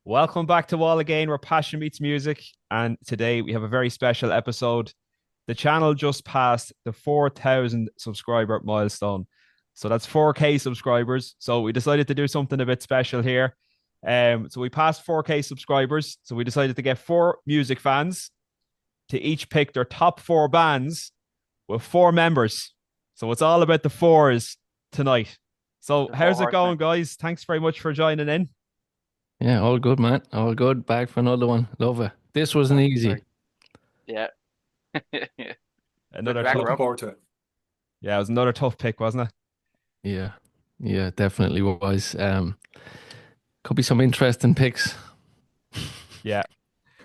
Welcome back to Wall Again, where passion meets music. And today we have a very special episode. The channel just passed the 4,000 subscriber milestone. So that's 4K subscribers. So we decided to do something a bit special here. So we passed 4K subscribers. So we decided to get four music fans to each pick their top four bands with four members. So it's all about the fours tonight. So The Four how's it Horsemen. going, guys? Thanks very much for joining in. Yeah, all good, man. All good. Back for another one. Love it. This wasn't That's easy. great. Yeah. Good Another crack, tough, Looking Rob. forward to it. yeah, it was another tough pick, wasn't it? Yeah. Yeah, definitely was. Could be some interesting picks. Yeah.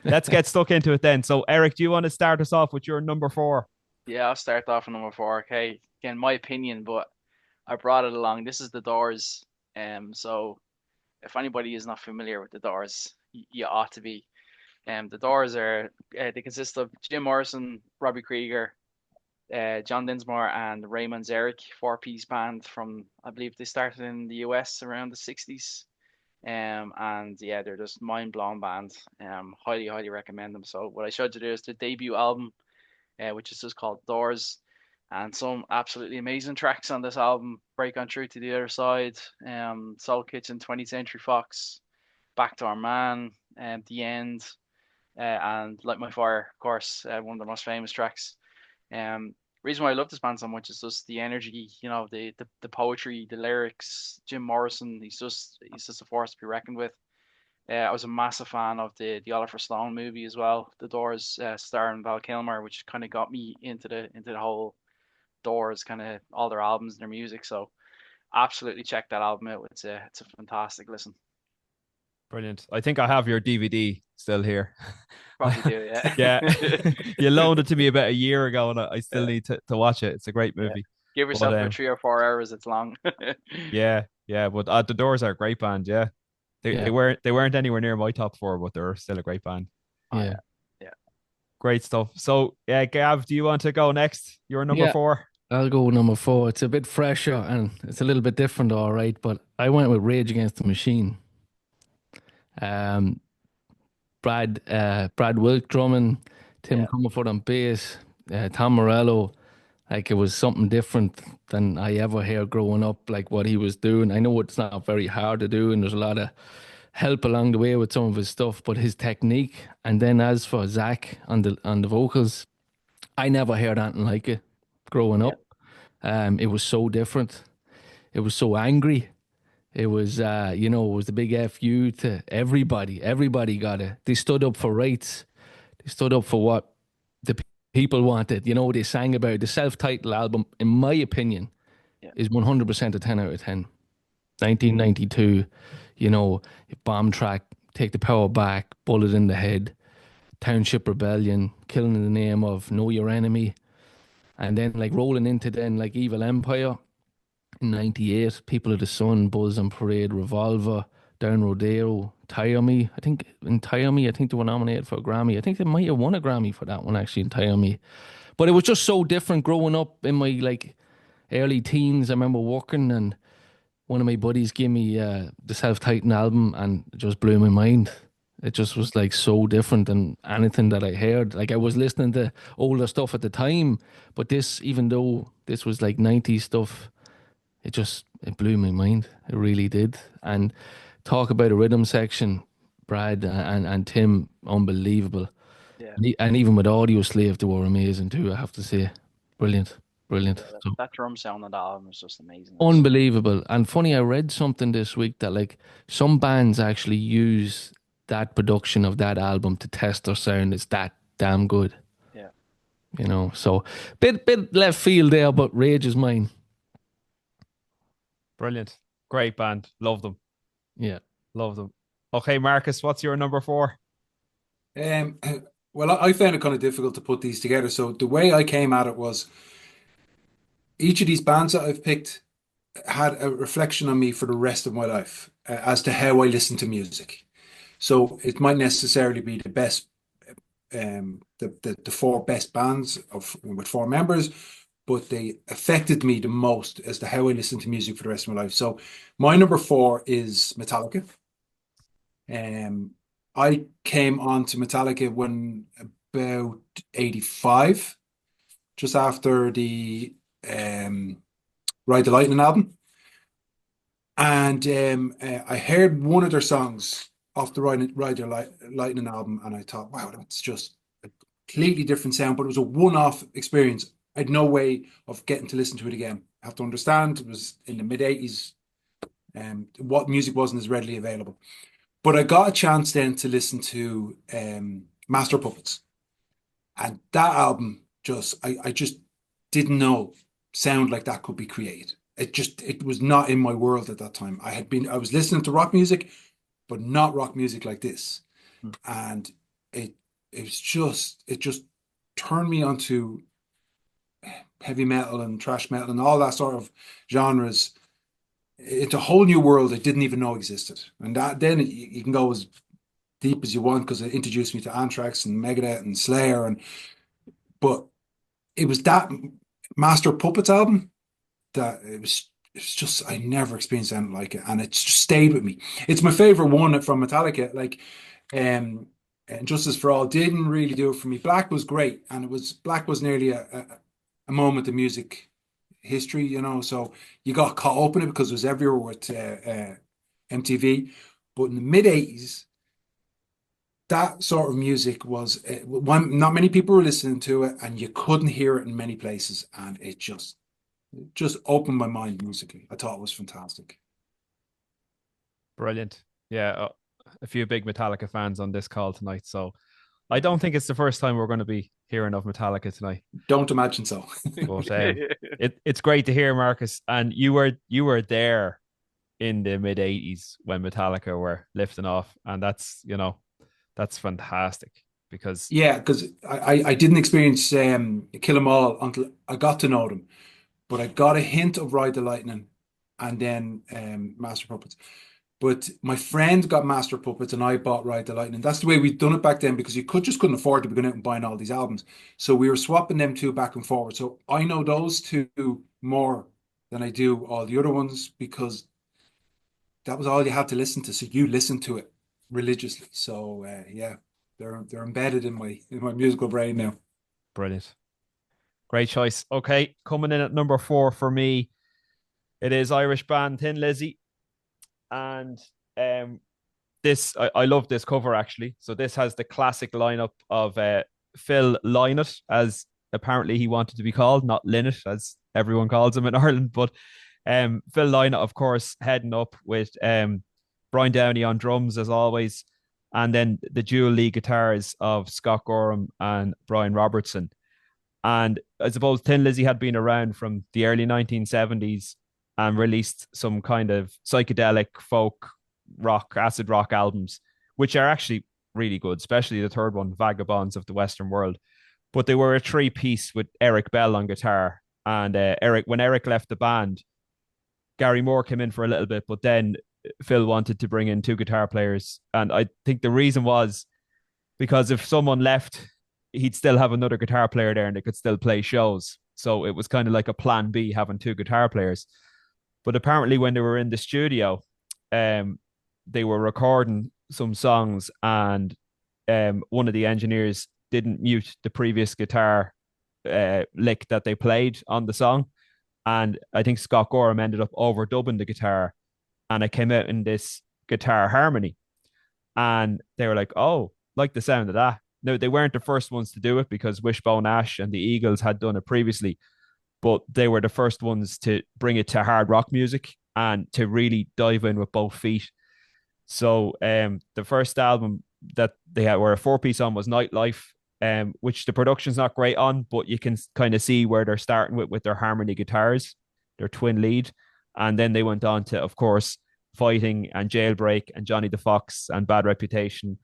Let's get stuck into it then. So, Eric, do you want to start us off with your number four? Yeah, I'll start off on number four. Okay. Again, my opinion, but I brought it along. This is the Doors. So if anybody is not familiar with the Doors, you ought to be. The Doors are they consist of Jim Morrison, Robbie Krieger, John Dinsmore, and Raymond Zarek, four-piece band from I believe they started in the US around the 60s. And yeah, they're just mind-blowing band. Highly recommend them. So what I showed you there is their debut album, which is just called Doors, and some absolutely amazing tracks on this album. Break on Through to the Other Side, Soul Kitchen, 20th Century Fox, Back to Our Man, The End, and Light My Fire, of course, one of the most famous tracks. Reason why I love this band so much is just the energy, the poetry, the lyrics. Jim Morrison, he's just a force to be reckoned with. I was a massive fan of the Oliver Stone movie as well, The Doors, starring Val Kilmer, which kind of got me into the whole Doors, kind of all their albums and their music. So absolutely check that album out. It's a fantastic listen. Brilliant. I think I have your DVD still here. Probably do, yeah. Yeah. You loaned it to me about a year ago and I still Yeah, need to watch it. It's a great yeah. movie. Give But yourself about 3 or 4 hours. It's long. yeah, yeah. But The Doors are a great band. Yeah. They Yeah. weren't anywhere near my top four, but they're still a great band. Oh Yeah. yeah, yeah. Great stuff. So, yeah, Gav, do you want to go next? Your number Yeah. four. I'll go with number four. It's a bit fresher and it's a little bit different, all right. But I went with Rage Against the Machine. Um, Brad Wilk drumming, Tim Yeah. Comerford on bass, Tom Morello. Like it was something different than I ever heard growing up. Like what he was doing. I know it's not very hard to do, and there's a lot of help along the way with some of his stuff, but his technique. And then as for Zach on the vocals, I never heard anything like it growing Yeah. up. It was so different. It was so angry. It was, it was the big FU to everybody. Everybody got it. They stood up for rights. They stood up for what the people wanted. They sang about the self-titled album, in my opinion, Yeah. is 100% a 10 out of 10. 1992, bomb track, take the power back, bullet in the head, township rebellion, killing in the name of know your enemy, and then like rolling into then like evil empire in 98, people of the sun, buzz and parade, revolver, down rodeo, tire me. I think they were nominated for a Grammy. I think they might have won a Grammy for that one actually in tire me. But it was just so different growing up in my like early teens. I remember working and one of my buddies gave me the self-titled album and it just blew my mind. It just was like so different than anything that I heard. Like I was listening to older stuff at the time, but this, even though this was like 90s stuff, it blew my mind. It really did. And talk about a rhythm section, Brad and Tim, unbelievable. Yeah. And even with Audio Slave, they were amazing too, I have to say. Brilliant, brilliant. Yeah, that, So that drum sound on that album is just amazing. unbelievable. And funny, I read something this week that like some bands actually use that production of that album to test their sound. It's that damn good, Yeah. So bit left field there, but Rage is mine. Brilliant. Great band. Love them. Yeah. Love them. Okay, Marcus, what's your number four? Um, well, I found it kind of difficult to put these together. So the way I came at it was each of these bands that I've picked had a reflection on me for the rest of my life as to how I listen to music. So it might necessarily be the best, the four best bands of with four members, but they affected me the most as to how I listen to music for the rest of my life. So my number four is Metallica. Um, I came on to Metallica when about 85, just after the um, Ride the Lightning album. And I heard one of their songs off the Lightning album, and I thought, wow, that's just a completely different sound. But it was a one-off experience. I had no way of getting to listen to it again. I have to understand it was in the mid 80s, and what music wasn't as readily available. But I got a chance then to listen to Master Puppets, and that album I just didn't know sound like that could be created. It was not in my world at that time. I was listening to rock music, but not rock music like this. Hmm. And it it just turned me onto heavy metal and thrash metal and all that sort of genres. It's a whole new world I didn't even know existed. And that then you can go as deep as you want because it introduced me to Anthrax and Megadeth and Slayer, and but it was that Master Puppets album that it's just I never experienced anything like it, and it's just stayed with me. It's my favorite one from Metallica. Like, and Justice for All didn't really do it for me. Black was great, and Black was nearly a moment in music history, you know. So you got caught up in it because it was everywhere with MTV. But in the mid '80s, that sort of music was not many people were listening to it, and you couldn't hear it in many places, and it just opened my mind musically. I thought it was fantastic. Brilliant. Yeah, a few big Metallica fans on this call tonight. So I don't think it's the first time we're going to be hearing of Metallica tonight. Don't imagine so. But it's great to hear, Marcus. And you were there in the mid '80s when Metallica were lifting off, and that's fantastic because Yeah, because I didn't experience Kill 'Em All until I got to know them, but I got a hint of Ride the Lightning and then Master Puppets. But my friend got Master Puppets and I bought Ride the Lightning. That's the way we'd done it back then because you couldn't afford to be going out and buying all these albums. So we were swapping them two back and forward. So I know those two more than I do all the other ones because that was all you had to listen to. So you listened to it religiously. So yeah, they're embedded in my musical brain now. brilliant. Great choice. Okay, coming in at number 4 for me, it is Irish band Thin Lizzy. And I love this cover actually. So this has the classic lineup of Phil Lynott, as apparently he wanted to be called, not Lynott, as everyone calls him in Ireland. But Phil Lynott, of course, heading up with Brian Downey on drums as always, and then the dual lead guitars of Scott Gorham and Brian Robertson. And I suppose Thin Lizzy had been around from the early 1970s and released some kind of psychedelic folk rock, acid rock albums, which are actually really good, especially the third one, Vagabonds of the Western World. But they were a three-piece with Eric Bell on guitar. And when Eric left the band, Gary Moore came in for a little bit, but then Phil wanted to bring in two guitar players. And I think the reason was because if someone left, he'd still have another guitar player there and they could still play shows. So it was kind of like a plan B having two guitar players. But apparently, when they were in the studio, they were recording some songs, and one of the engineers didn't mute the previous guitar lick that they played on the song. And I think Scott Gorham ended up overdubbing the guitar, and it came out in this guitar harmony. And they were like, oh, like the sound of that. No, they weren't the first ones to do it because Wishbone Ash and the Eagles had done it previously, but they were the first ones to bring it to hard rock music and to really dive in with both feet. So the first album that they had were a 4-piece on was Nightlife, which the production's not great on, but you can kind of see where they're starting with their harmony guitars, their twin lead. And then they went on to, of course, Fighting and Jailbreak and Johnny the Fox and Bad Reputation.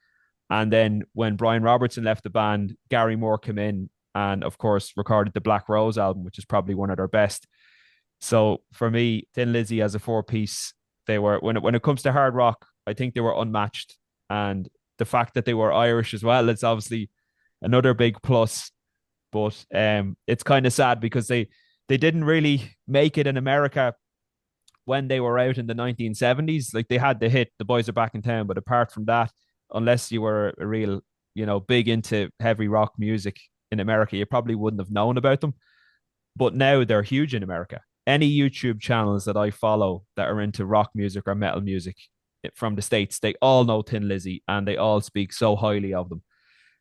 And then when Brian Robertson left the band, Gary Moore came in and, of course, recorded the Black Rose album, which is probably one of their best. So for me, Thin Lizzy as a 4-piece, they were when it comes to hard rock, I think they were unmatched. And the fact that they were Irish as well, it's obviously another big plus. But it's kind of sad because they didn't really make it in America when they were out in the 1970s, like they had the hit "The Boys Are Back in Town," but apart from that, unless you were a real, big into heavy rock music in America, you probably wouldn't have known about them. But now they're huge in America. Any YouTube channels that I follow that are into rock music or metal music from the States, they all know Tin Lizzy and they all speak so highly of them.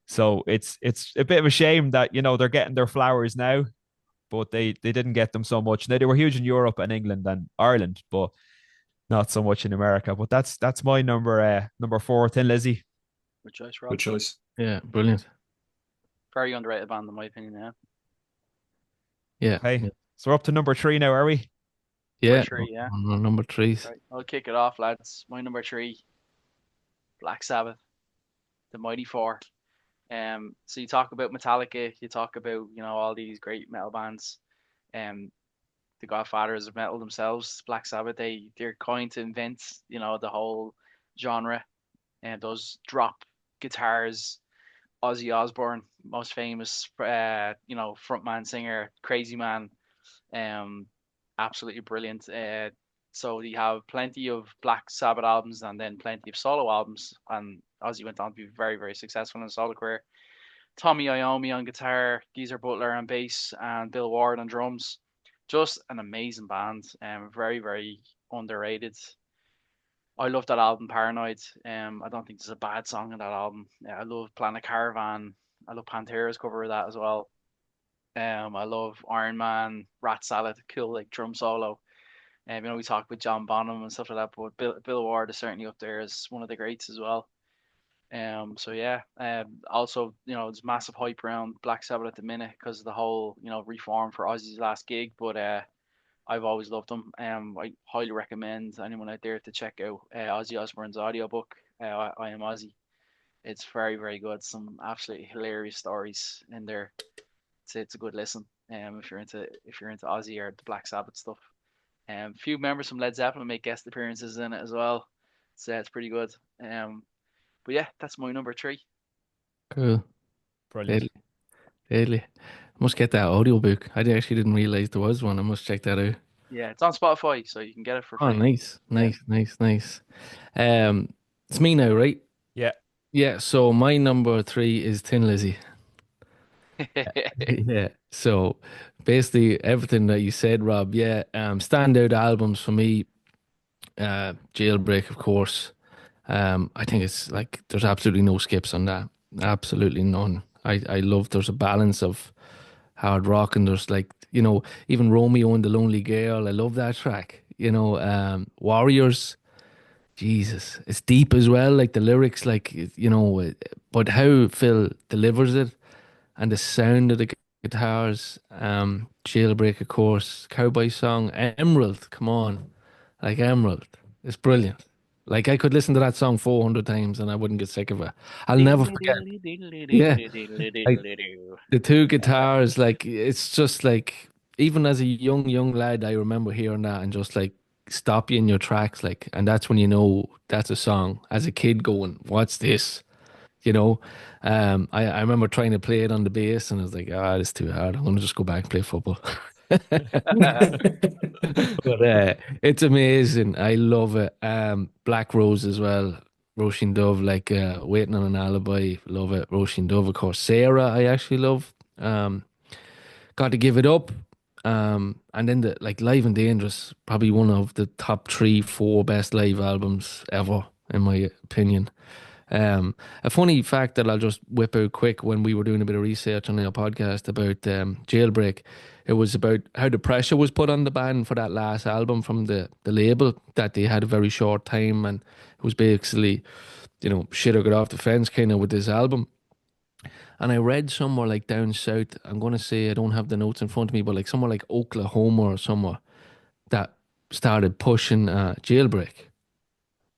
So it's a bit of a shame that they're getting their flowers now, but they didn't get them so much. Now they were huge in Europe and England and Ireland, but not so much in America. But that's my number four, Tin Lizzy. Good choice, Good Rob. choice. Yeah, brilliant. Very underrated band in my opinion. Yeah. Yeah, Okay, so we're up to number three now, are we? yeah. Number three, yeah. Number threes. Right, I'll kick it off, lads. My number three, Black Sabbath, the Mighty Four. So you talk about Metallica, you talk about all these great metal bands, um, the Godfathers of metal themselves, Black Sabbath. They're going to invent the whole genre, and those drop guitars. Ozzy Osbourne, most famous, frontman singer, crazy man, um, absolutely brilliant. So you have plenty of Black Sabbath albums and then plenty of solo albums. And Ozzy went on to be very, very successful in his solo career. Tommy Iommi on guitar, Geezer Butler on bass, and Bill Ward on drums. Just an amazing band. Very, very underrated. I love that album, Paranoid. I don't think there's a bad song in that album. Yeah, I love Planet Caravan. I love Pantera's cover of that as well. I love Iron Man, Rat Salad, cool like drum solo. We talked with John Bonham and stuff like that, but Bill Ward is certainly up there as one of the greats as well. So yeah. Also, there's massive hype around Black Sabbath at the minute because of the whole, reform for Ozzy's last gig. But I've always loved them. I highly recommend anyone out there to check out Ozzy Osbourne's audiobook, I Am Ozzy. It's very, very good. Some absolutely hilarious stories in there. It's a good listen. If you're into Ozzy or the Black Sabbath stuff. A few members from Led Zeppelin make guest appearances in it as well. So it's pretty good. But yeah, that's my number three. Cool. Brilliant. Deadly. Deadly. Must get that audiobook. I actually didn't realize there was one. I must check that out. Yeah, it's on Spotify, so you can get it for Oh, free. nice. Nice, nice, nice. It's me now, right? Yeah. Yeah, so my number three is Tin Lizzy. Yeah. So basically everything that you said, Rob, yeah. Standout albums for me, Jailbreak, of course. I think it's like there's absolutely no skips on that. Absolutely none. I love there's a balance of hard rock and there's like, even Romeo and the Lonely Girl. I love that track. Warriors, Jesus, it's deep as well. Like the lyrics, but how Phil delivers it and the sound of the guitars. Jailbreak, of course, Cowboy Song, Emerald. Come on, like Emerald, it's brilliant. Like I could listen to that song 400 times and I wouldn't get sick of it. I'll never forget. Yeah, like the two guitars, like it's just like even as a young lad, I remember hearing that and just like stop you in your tracks, like, and that's when you know that's a song. As a kid, going, "What's this?" You know. I remember trying to play it on the bass, and I was like, "Ah, it's too hard. I'm gonna just go back and play football." But it's amazing. I love it. Black Rose as well. Roisin Dove, like Waiting on an Alibi, love it. Roisin Dove, of course. Sarah, I actually love. Got to Give It Up. And then the like Live and Dangerous, probably one of the top three, four best live albums ever, in my opinion. A funny fact that I'll just whip out quick when we were doing a bit of research on our podcast about Jailbreak, it was about how the pressure was put on the band for that last album from the label, that they had a very short time and it was basically, shit or get off the fence kind of with this album. And I read somewhere like down south, I'm going to say, I don't have the notes in front of me, but like somewhere like Oklahoma or somewhere that started pushing Jailbreak.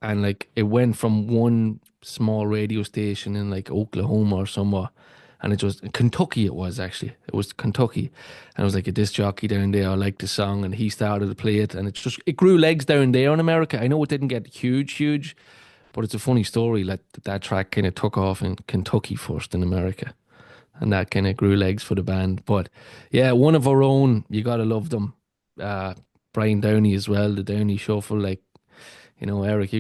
And like it went from one small radio station in like Oklahoma or somewhere, and it was Kentucky. It was actually, it was Kentucky, and it was like a disc jockey down there. I liked the song, and he started to play it, and it grew legs down there in America. I know it didn't get huge, but it's a funny story. Like that track kind of took off in Kentucky first in America, and that kind of grew legs for the band. But yeah, one of our own. You gotta love them. Brian Downey as well, the Downey Shuffle. Like, Eric,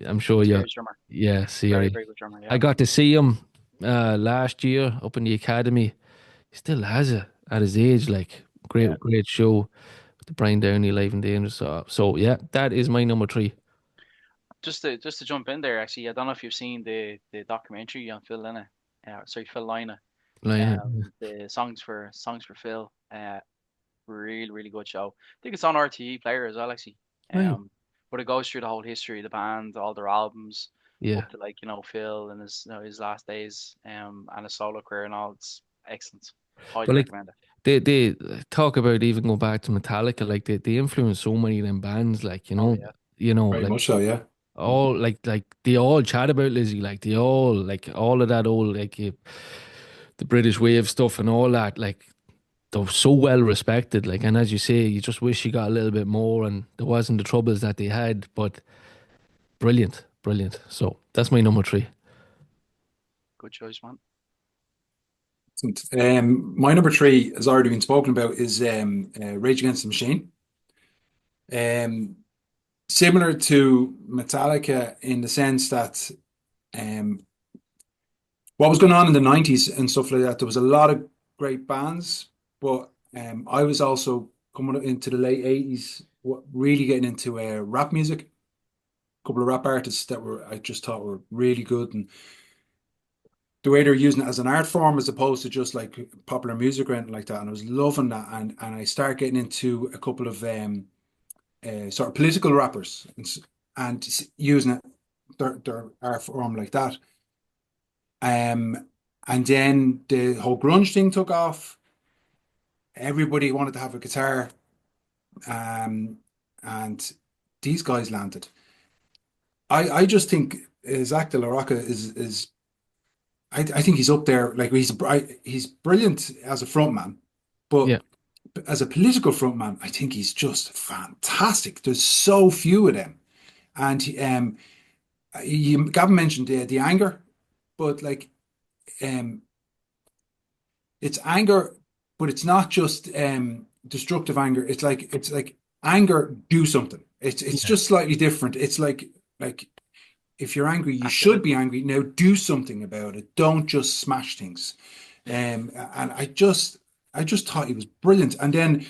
I'm sure you, Serious drummer. yeah, Very, Siri. very good drummer. I Yeah. got to see him last year up in the academy. He still has it at his age. Like, Yeah. great show with the Brian Downey Live and Dangerous. So yeah, that is my number three Just to jump in there, actually, I don't know if you've seen the documentary on Phil Lynott. Sorry, Phil Lynott. line. The songs for Phil. Really, really good show. I think it's on RTE Player as well, actually. Right. But it goes through the whole history of the band, all their albums, Yeah. up to like Phil and his last days, and his solo career and all. It's excellent. Highly But like recommend it. they talk about even going back to Metallica, like they influenced so many of them bands, like Oh yeah, Very like much so, yeah. all like they all chat about Lizzie, like they all like all of that old like the British wave stuff and all that, like they're so well respected. Like, and as you say, you just wish you got a little bit more and there wasn't the troubles that they had, but brilliant, brilliant. So that's my number three. good choice, man. My number three has already been spoken about is Rage Against the Machine. Um, Similar to Metallica in the sense that um, what was going on in the 90s and stuff like that, there was a lot of great bands, but I was also coming into the late 80s, really getting into rap music. A couple of rap artists that I just thought were really good, and the way they're using it as an art form as opposed to just like popular music or anything like that. And I was loving that. And I started getting into a couple of sort of political rappers and using their art form like that. And then the whole grunge thing took off. Everybody wanted to have a guitar, um, and these guys landed. I just think Zach De La Rocca is I think he's up there. Like he's brilliant as a frontman, but Yeah. as a political frontman, I think he's just fantastic. There's so few of them, and Gavin mentioned the anger, but like um, it's anger, but it's not just destructive anger. It's like anger, do something. It's Yeah. just slightly different. It's like if you're angry, you should be Activism. angry. Now do something about it. Don't just smash things. And I just thought he was brilliant. And then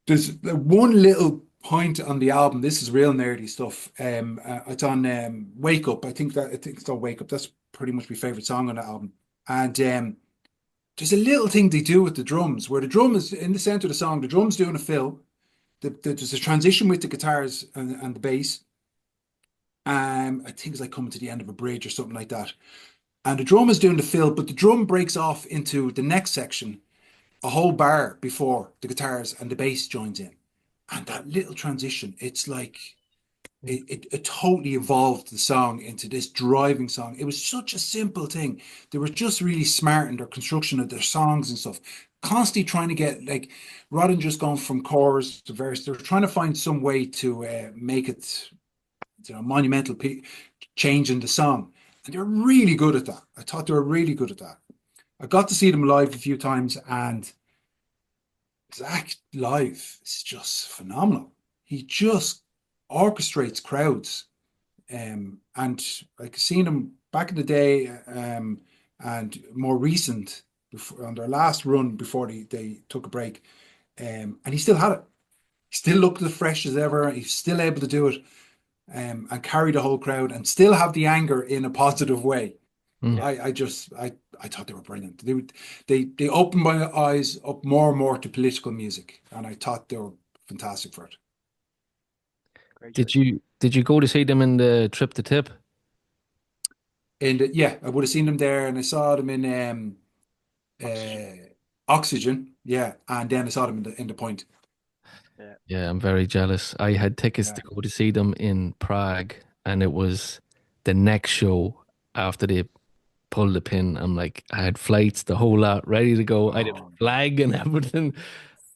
there's one little point on the album. This is real nerdy stuff. It's on Wake Up. I think it's on Wake Up. That's pretty much my favorite song on the album. And there's a little thing they do with the drums where the drum is in the center of the song. The drum's doing a fill. There's a transition with the guitars and the bass. I think it's like coming to the end of a bridge or something like that. And the drum is doing the fill, but the drum breaks off into the next section, a whole bar before the guitars and the bass joins in. And that little transition, it's like it totally evolved the song into this driving song. It was such a simple thing. They were just really smart in their construction of their songs and stuff. Constantly trying to get like rather than just going from chorus to verse, they're trying to find some way to make it monumental change in the song. And they're really good at that. I thought they were really good at that. I got to see them live a few times, and Zach live is just phenomenal. He just orchestrates crowds. And like seeing him back in the day, and more recent on their last run before they took a break, and he still had it. He still looked as fresh as ever. He's still able to do it, and carry the whole crowd and still have the anger in a positive way. Mm. I thought they were brilliant. They opened my eyes up more and more to political music, and I thought they were fantastic for it. Great Did choice. you go to see them in the Trip to Tip? And yeah, I would have seen them there, and I saw them in Oxygen. Oxygen, yeah, and then I saw them in the Point. Yeah. Yeah, I'm very jealous. I had tickets Yeah. to go to see them in Prague, and it was the next show after they pulled the pin. I'm like, I had flights, the whole lot, ready to go. I had a Oh, flag and everything.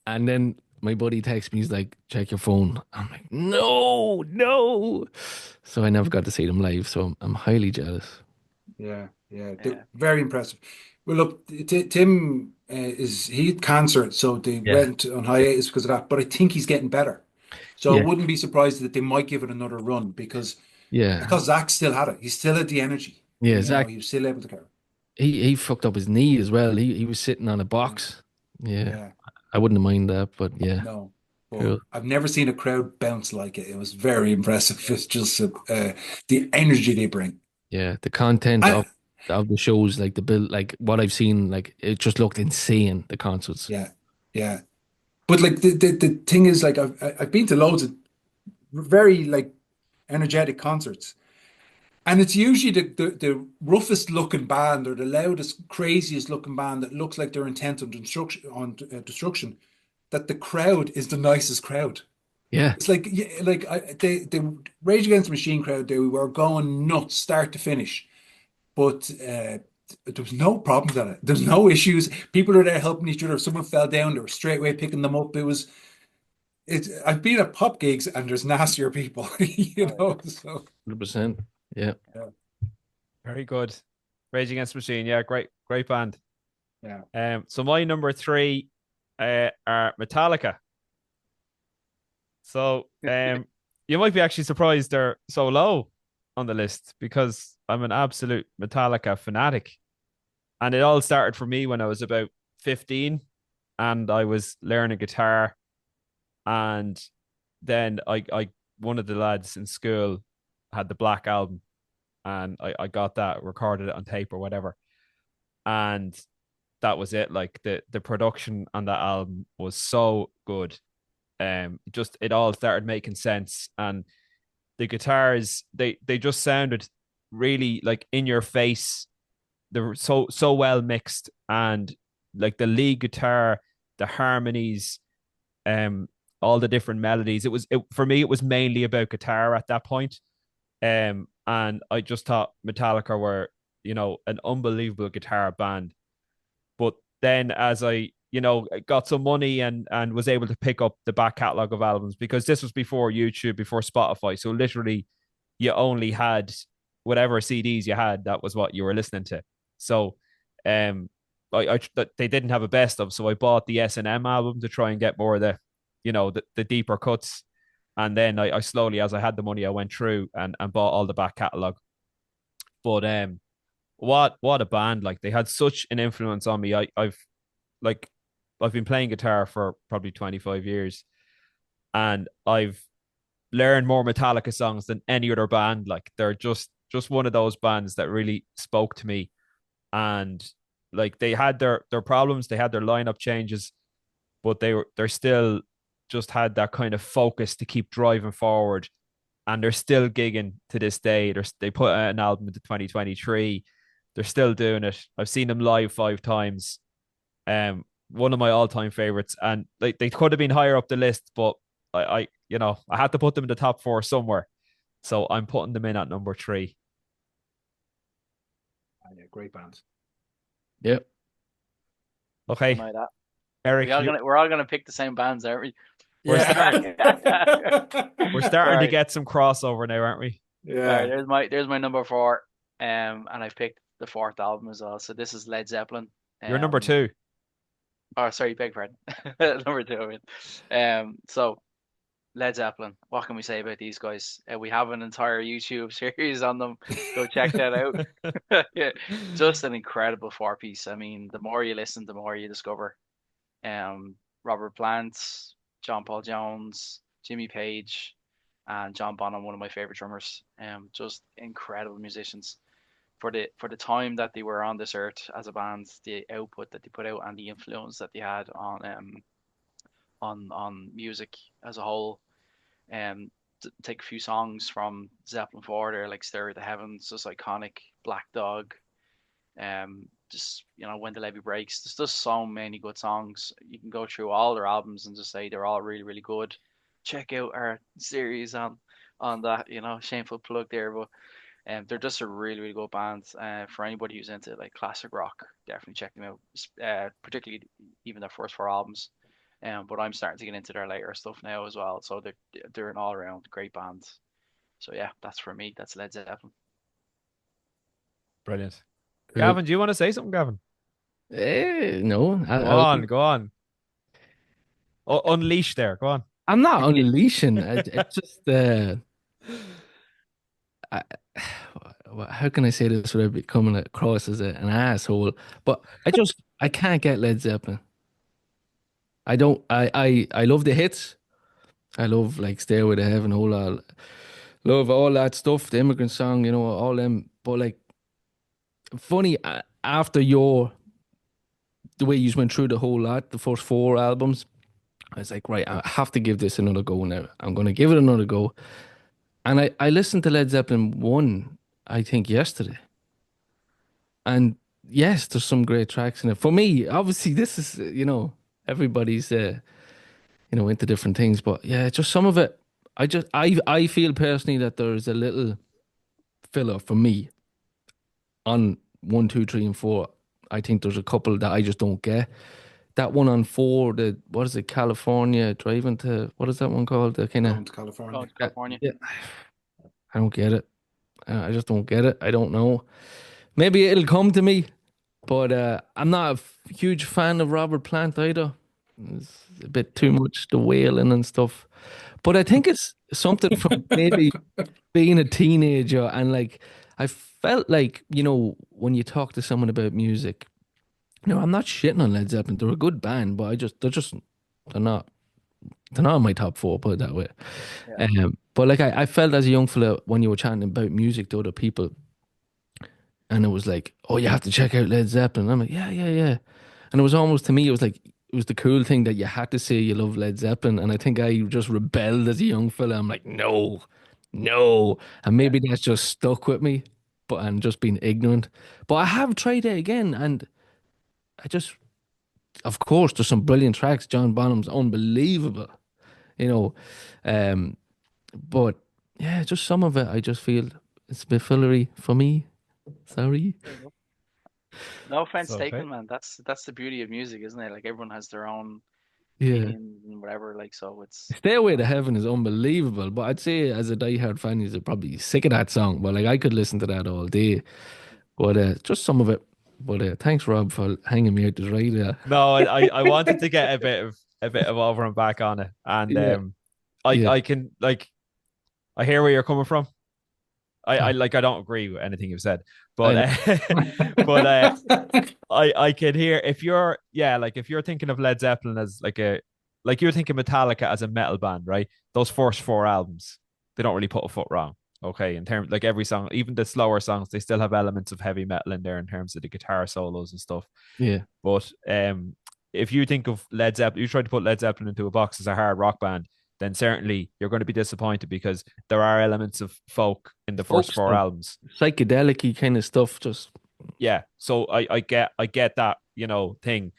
And then my buddy texts me, he's like, check your phone. I'm like, no, no. So I never got to see them live. So I'm highly jealous. Yeah, yeah, they're yeah. very impressive. Well, look, Tim he had cancer, so they Yeah. went on hiatus because of that. But I think he's getting better. So I Yeah, wouldn't be surprised that they might give it another run because I yeah, thought Zach still had it. He still had the energy. yeah. You know, Zach, he was still able to carry. he fucked up his knee as well. He was sitting on a Yeah, box. Yeah, yeah, I wouldn't mind that, but yeah, no. But cool. I've never seen a crowd bounce like it. It was very impressive. It's just the energy they bring. Yeah, the content I, of the shows, like the build, like what I've seen, like it just looked insane. The concerts. yeah, yeah. But like the thing is, like I've been to loads of very like energetic concerts. And it's usually the roughest looking band or the loudest, craziest looking band that looks like they're intent on destruction, that the crowd is the nicest crowd. Yeah, It's like yeah, like the Rage Against the Machine crowd, they were going nuts start to finish, but there was no problems at it. There's no issues. People are there helping each other. If someone fell down, they were straight away picking them up. I've been at pop gigs and there's nastier people, you Oh, know. So 100%. Yeah. yeah, Very good. Rage Against the Machine. Yeah, great band. yeah. So my number three are Metallica. So you might be actually surprised they're so low on the list because I'm an absolute Metallica fanatic. And it all started for me when I was about 15 and I was learning guitar. And then I one of the lads in school had the Black Album and I got that, recorded it on tape or whatever. And that was it. Like the production on that album was so good. Just it all started making sense. And the guitars, they just sounded really like in your face. They were so well mixed and like the lead guitar, the harmonies, um, all the different melodies. For me, it was mainly about guitar at that point. And I just thought Metallica were, an unbelievable guitar band. But then as I, got some money and was able to pick up the back catalog of albums because this was before YouTube, before Spotify. So literally you only had whatever CDs you had, that was what you were listening to. So um they didn't have a best of, so I bought the S&M album to try and get more of the deeper cuts. And then I slowly, as I had the money, I went through and bought all the back catalog. But what a band. Like they had such an influence on me. Like I've been playing guitar for probably 25 years and I've learned more Metallica songs than any other band. Like they're just one of those bands that really spoke to me. And like they had their problems, they had their lineup changes, but they're still just had that kind of focus to keep driving forward. And they're still gigging to this day. They put out an album into 2023. They're still doing it. I've seen them live 5 times. One of my all-time favorites, and they could have been higher up the list, but I had to put them in the top four somewhere, so I'm putting them in at number three. Yeah, great band. Yep. can't Okay, deny that. Eric, We're all gonna pick the same bands, aren't we? we're Yeah. starting we're starting to Right. get some crossover now, aren't we? All right, Yeah. there's my number four. And I've picked the fourth album as well. So this is Led Zeppelin. You're number Um, two. oh sorry, beg pardon. Number two, I mean. So Led Zeppelin. What can we say about these guys? We have an entire YouTube series on them. Go check that out. Yeah, just an incredible four piece. I mean, the more you listen, the more you discover. Robert Plant, John Paul Jones, Jimmy Page, and John Bonham, one of my favorite drummers. Just incredible musicians for the time that they were on this earth as a band, the output that they put out and the influence that they had on music as a whole. Take a few songs from Zeppelin 4 there, like Stairway to Heaven's just iconic, Black Dog, just When the Levee Breaks. There's just so many good songs. You can go through all their albums and just say they're all really, really good. Check out our series on that, shameful plug there, but they're just a really, really good band. For anybody who's into like classic rock, definitely check them out. Particularly even their first four albums. But I'm starting to get into their later stuff now as well. So they're an all around great band. So yeah, that's for me. That's Led Zeppelin. Brilliant. Cool. Gavin, do you want to say something, Gavin? No, Go on, go on. Unleash there. Go on. I'm not unleashing. It's just I, how can I say this without becoming across as an asshole? But I can't get Led Zeppelin. I don't I love the hits. I love like Stairway to Heaven, whole lot, love all that stuff, the immigrant song, all them. But like funny after the way you went through the whole lot, the first four albums, I was like, right, I have to give this another go now. I'm gonna give it another go. And I listened to Led Zeppelin one, I think yesterday. And yes, there's some great tracks in it. For me, obviously, this is, everybody's, into different things. But yeah, just some of it. I feel personally that there's a little filler for me on one, two, three, and four. I think there's a couple that I just don't get. That one on four, what is it, California, driving to, what is that one called? The kind of, Going to California. Going to California. yeah, I don't get it. I just don't get it. I don't know. Maybe it'll come to me, but I'm not a huge fan of Robert Plant either. It's a bit too much the wailing and stuff. But I think it's something from maybe being a teenager and like I felt like, when you talk to someone about music, I'm not shitting on Led Zeppelin. They're a good band, but they're not in my top four, put it that way. Yeah. But like I felt as a young fella when you were chatting about music to other people, and it was like, oh, you have to check out Led Zeppelin. And I'm like, yeah, yeah, yeah. And it was almost to me, it was like it was the cool thing that you had to say you love Led Zeppelin. And I think I just rebelled as a young fella. I'm like, no, no. And Yeah. maybe that's just stuck with me, but I'm just being ignorant. But I have tried it again, and I just, of course, there's some brilliant tracks. John Bonham's unbelievable, you know. Um, but yeah, just some of it, I just feel it's a bit fillery for me. Sorry. There you go. No offense It's okay. taken, man. That's the beauty of music, isn't it? Like everyone has their own Yeah. opinions and whatever. Like so, it's Stairway to Heaven is unbelievable, but I'd say as a diehard fan, you're probably sick of that song. But like I could listen to that all day. But just some of it. But thanks, Rob, for hanging me out to dry there. No, I wanted to get a bit of over and back on it, and Yeah, I yeah. I can like I hear where you're coming from. I Thanks. like I don't agree with anything you've said, but I know. but I can hear if you're like if you're thinking of Led Zeppelin as like you're thinking Metallica as a metal band, right? Those first four albums, they don't really put a foot wrong. Okay, in terms like every song, even the slower songs, they still have elements of heavy metal in there in terms of the guitar solos and stuff. Yeah. But if you think of Led Zeppelin, you try to put Led Zeppelin into a box as a hard rock band, then certainly you're going to be disappointed because there are elements of folk in the Folk first four stuff, albums. psychedelic kind of stuff. Just Yeah, so I get that thing.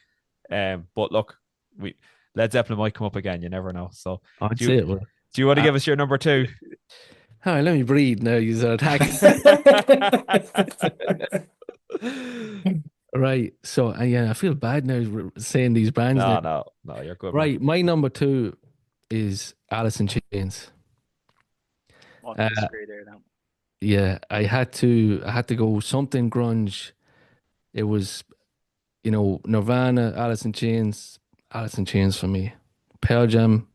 But look, we Led Zeppelin might come up again. You never know. So I'd do you say it. Well, do you want to uh, give us your number two? all right, let me breathe now. You're attacking. Right. So yeah, I feel bad now saying these bands now. No, no, no. You're good, man. Right. My number two is Alice in Chains. won't Uh, disagree there now. yeah, I had to go something grunge. It was, Nirvana, Alice in Chains for me. Pearl Jam,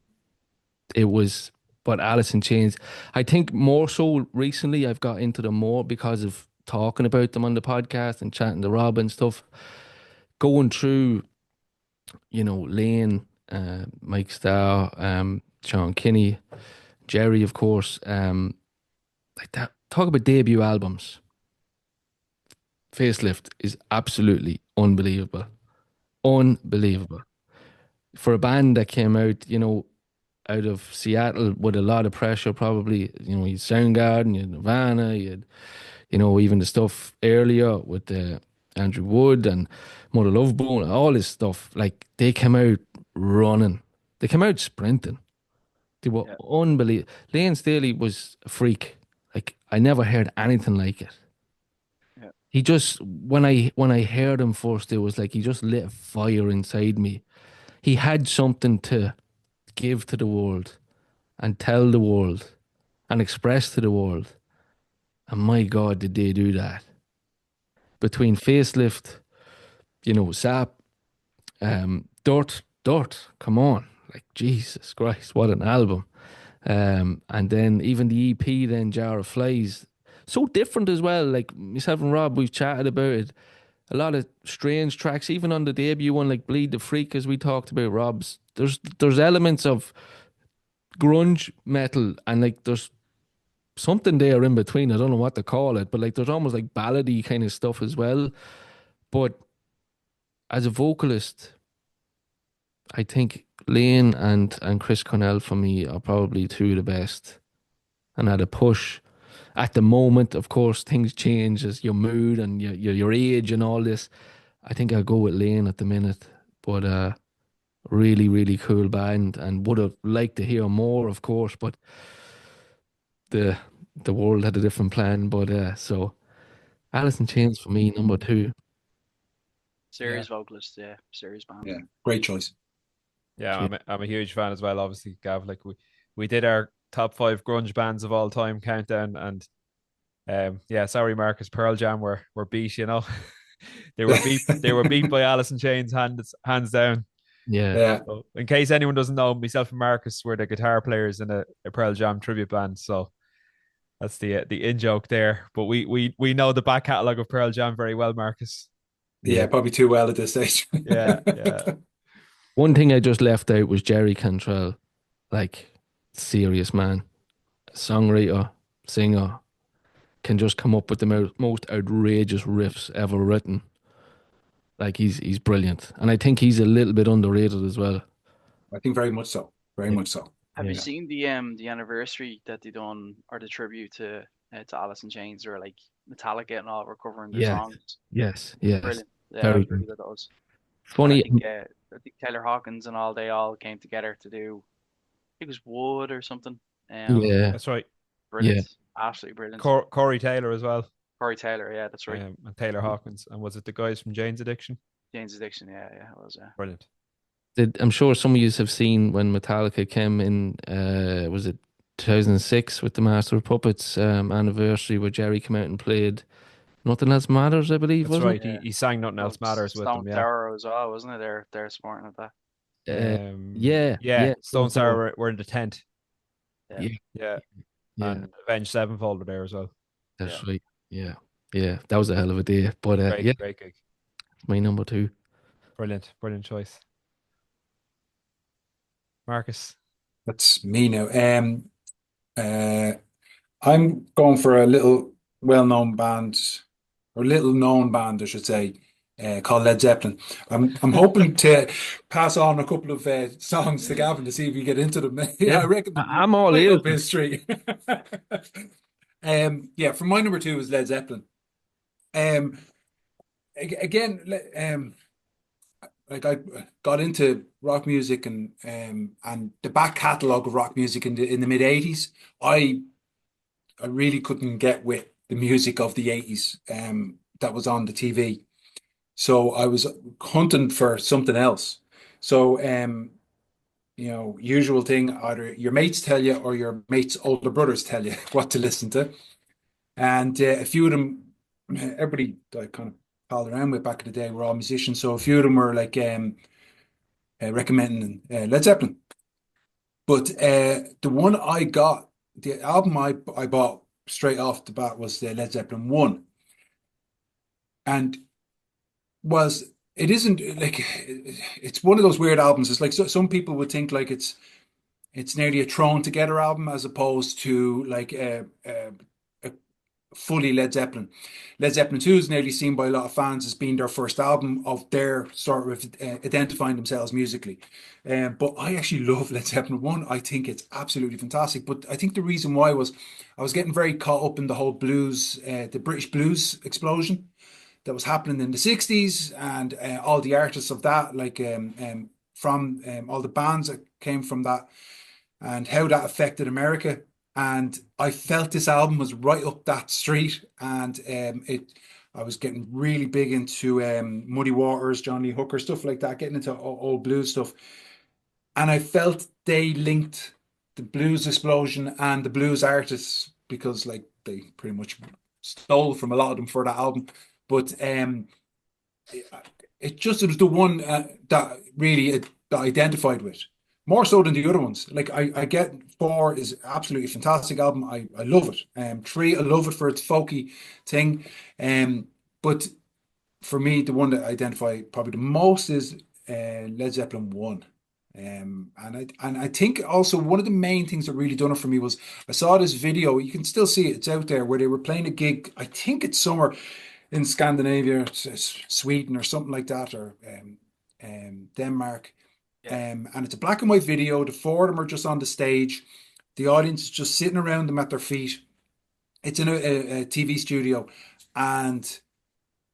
it was, but Alice in Chains. I think more so recently I've got into them more because of talking about them on the podcast and chatting to Rob and stuff. Going through, Lane, Mike Starr, Sean Kinney, Jerry, of course, like that. Talk about debut albums. Facelift is absolutely unbelievable. Unbelievable. For a band that came out, out of Seattle with a lot of pressure, probably, you had Soundgarden, you had Nirvana, you had, even the stuff earlier with Andrew Wood and Mother Love Bone, all this stuff. Like, they came out running. They came out sprinting. They were Yeah, unbelievable. Lane Staley was a freak. Like, I never heard anything like it. yeah, He just when I heard him first, it was like he just lit a fire inside me. He had something to give to the world and tell the world and express to the world. And my God, did they do that? Between Facelift, Sap, Dirt, come on. Like Jesus Christ, what an album. And then even the EP, then Jar of Flies, so different as well. Like myself and Rob, we've chatted about it. A lot of strange tracks, even on the debut one, like Bleed the Freak, as we talked about, Rob's. There's elements of grunge metal, and like there's something there in between. I don't know what to call it, but like there's almost like ballady kind of stuff as well. But as a vocalist, I think Lane and Chris Cornell for me are probably two of the best. And at a push, at the moment, of course, things change as your mood and your age and all this. I think I'll go with Lane at the minute. But really, really cool band, and would have liked to hear more, of course, but the the world had a different plan. But so Alice in Chains for me, number two. Yeah, Serious vocalist, yeah, serious band. yeah, great choice. Yeah, Yeah. I'm a huge fan as well. Obviously, Gav, like we did our top five grunge bands of all time countdown, and yeah, sorry, Marcus, Pearl Jam were beat. You know, they were beat by Alice in Chains hands down. Yeah. Yeah, So, in case anyone doesn't know, myself and Marcus were the guitar players in a Pearl Jam tribute band. So that's the in joke there. But we know the back catalogue of Pearl Jam very well, Marcus. Yeah. yeah, probably too well at this stage. Yeah, yeah. One thing I just left out was Jerry Cantrell. Like, serious man. Songwriter, singer, can just come up with the most outrageous riffs ever written. Like he's brilliant. And I think he's a little bit underrated as well. I think very much so. Very Yeah. much so. Have you Yeah. seen the anniversary that they done, or the tribute to Alice in Chains, or like Metallica and all recovering their Yes. songs? Yes. Yes. Brilliant. Yeah, that Very was really good. good. That was. And Funny. I think Taylor Hawkins and all, they all came together to do, I think it was Wood or something. Yeah. That's right. Yeah. Brilliant. Absolutely brilliant. Corey Taylor as well, Corey Taylor, yeah, that's right. and Taylor Hawkins, and was it the guys from Jane's Addiction? Jane's Addiction, yeah, yeah, it was, yeah. Brilliant. I'm sure some of you have seen when Metallica came in, was it 2006 with the Master of Puppets anniversary where Jerry came out and played Nothing Else Matters, I believe, That's wasn't right. Yeah. He sang Nothing No, Else Matters with them. Stone Yeah. Sour as well, wasn't it? They're supporting at that. it? Yeah, Yeah. yeah. Stone Sour were in the tent. Yeah, Yeah, Yeah, yeah, and Avenged Sevenfold were there as well. yeah. that's right. Yeah, yeah. That was a hell of a day. But Great, yeah, great gig. my number two. Brilliant, brilliant choice. Marcus. That's me now. Uh, I'm going for a little well-known band, or little-known band, I should say, called Led Zeppelin. I'm hoping to pass on a couple of songs to Gavin to see if we get into them. Yeah, I reckon they're I'm all right ears. up his street. Yeah, for my number two is Led Zeppelin. Um, again, like I got into rock music and the back catalogue of rock music in the mid '80s. I really couldn't get with the music of the '80s that was on the TV. So I was hunting for something else. So usual thing, either your mates tell you or your mates' older brothers tell you what to listen to. And a few of them, everybody that I kind of palled around with back in the day were all musicians. So a few of them were like recommending Led Zeppelin. But the one I got, the album I bought straight off the bat was the Led Zeppelin 1. And was it isn't like it's one of those weird albums. It's like some people would think like it's nearly a thrown together album as opposed to like a fully Led Zeppelin. Led Zeppelin 2 is nearly seen by a lot of fans as being their first album of their sort of identifying themselves musically. But I actually love Led Zeppelin 1. I think it's absolutely fantastic. But I think the reason why was I was getting very caught up in the whole blues, the British blues explosion that was happening in the 60s and all the artists of that, like from all the bands that came from that and how that affected America. And I felt this album was right up that street. And I was getting really big into Muddy Waters, John Lee Hooker, stuff like that, getting into old blues stuff. And I felt they linked the blues explosion and the blues artists because like they pretty much stole from a lot of them for that album. But it was the one that really that I identified with. more so than the other ones. Like I get four is absolutely fantastic album. I love it. Three, I love it for its folky thing. But for me, the one that I identify probably the most is Led Zeppelin one. And I think also one of the main things that really done it for me was I saw this video. You can still see it; it's out there where they were playing a gig. I think it's somewhere in Scandinavia, Sweden or something like that, or Denmark. Yeah. And it's a black and white video. The four of them are just on the stage. The audience is just sitting around them at their feet. It's in a TV studio, and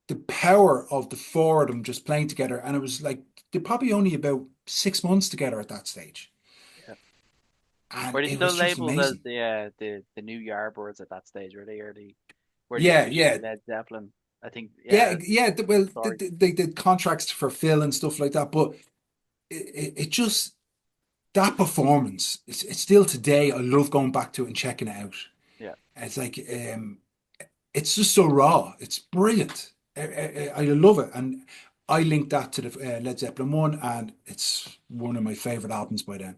the power of the four of them just playing together. And it was like they're probably only about 6 months together at that stage, Yeah. and Were they it still was just labeled as amazing. the new Yardbirds at that stage? Were they Yeah, officially yeah, Led Zeppelin? I think, yeah, yeah. yeah. Well, Sorry. they did contracts for Phil and stuff like that, but it just that performance. It's still today. I love going back to it and checking it out. Yeah. It's like it's just so raw. It's brilliant. I love it, and I link that to the Led Zeppelin one, and it's one of my favorite albums by then,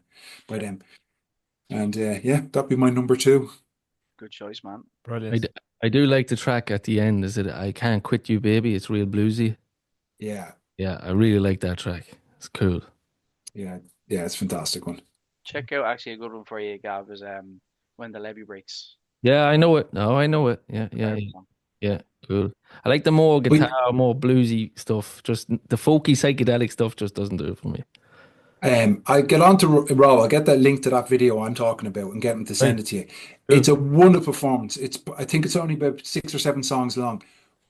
by Yeah. them. And yeah, that'd be my number two. Good choice, man. I, Brilliant. d- I do like the track at the end. Is it I Can't Quit You, Baby? It's real bluesy. Yeah, Yeah, I really like that track. It's cool. yeah, yeah. It's a fantastic one. Check out actually a good one for you, Gav, is When the Levee Breaks. Yeah, I know it. No, I know it. Yeah, My yeah, favorite yeah. song. Yeah, cool. I like the more guitar, But more bluesy stuff. Just the folky psychedelic stuff just doesn't do it for me. I get on to Rob. I'll get that link to that video I'm talking about and get him to Right. send it to you. Cool. It's a wonderful performance. I think it's only about 6 or 7 songs long.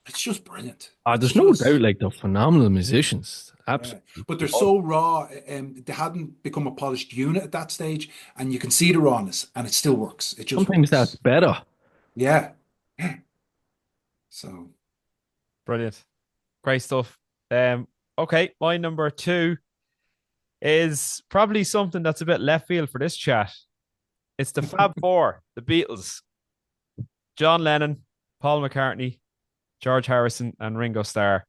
It's just brilliant. It's There's no doubt, just like they're phenomenal musicians. yeah. Absolutely. But they're so raw. They hadn't become a polished unit at that stage, and you can see the rawness, and it still works. It just Sometimes that's works. better. Yeah. Yeah. So Brilliant. Great stuff. Okay, my number two is probably something that's a bit left field for this chat. It's the Fab Four, the Beatles, John Lennon, Paul McCartney, George Harrison, and Ringo Starr.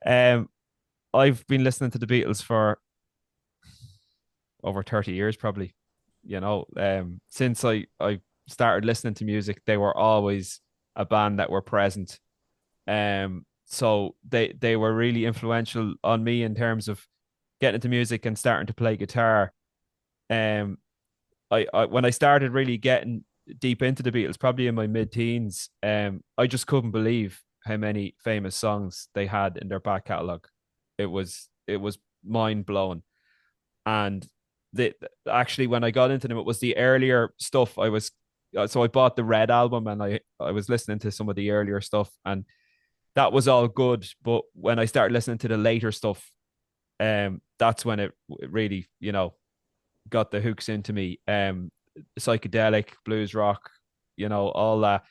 Um, I've been listening to the Beatles for over 30 years, probably. Since I started listening to music, they were always a band that were present. So they were really influential on me in terms of getting into music and starting to play guitar. Um, I when I started really getting deep into the Beatles, probably in my mid-teens, I just couldn't believe how many famous songs they had in their back catalogue. It was mind blowing. And the actually when I got into them, it was the earlier stuff. So I bought the Red album and I was listening to some of the earlier stuff, and that was all good. But when I started listening to the later stuff, that's when it really, got the hooks into me. Psychedelic, blues rock, all that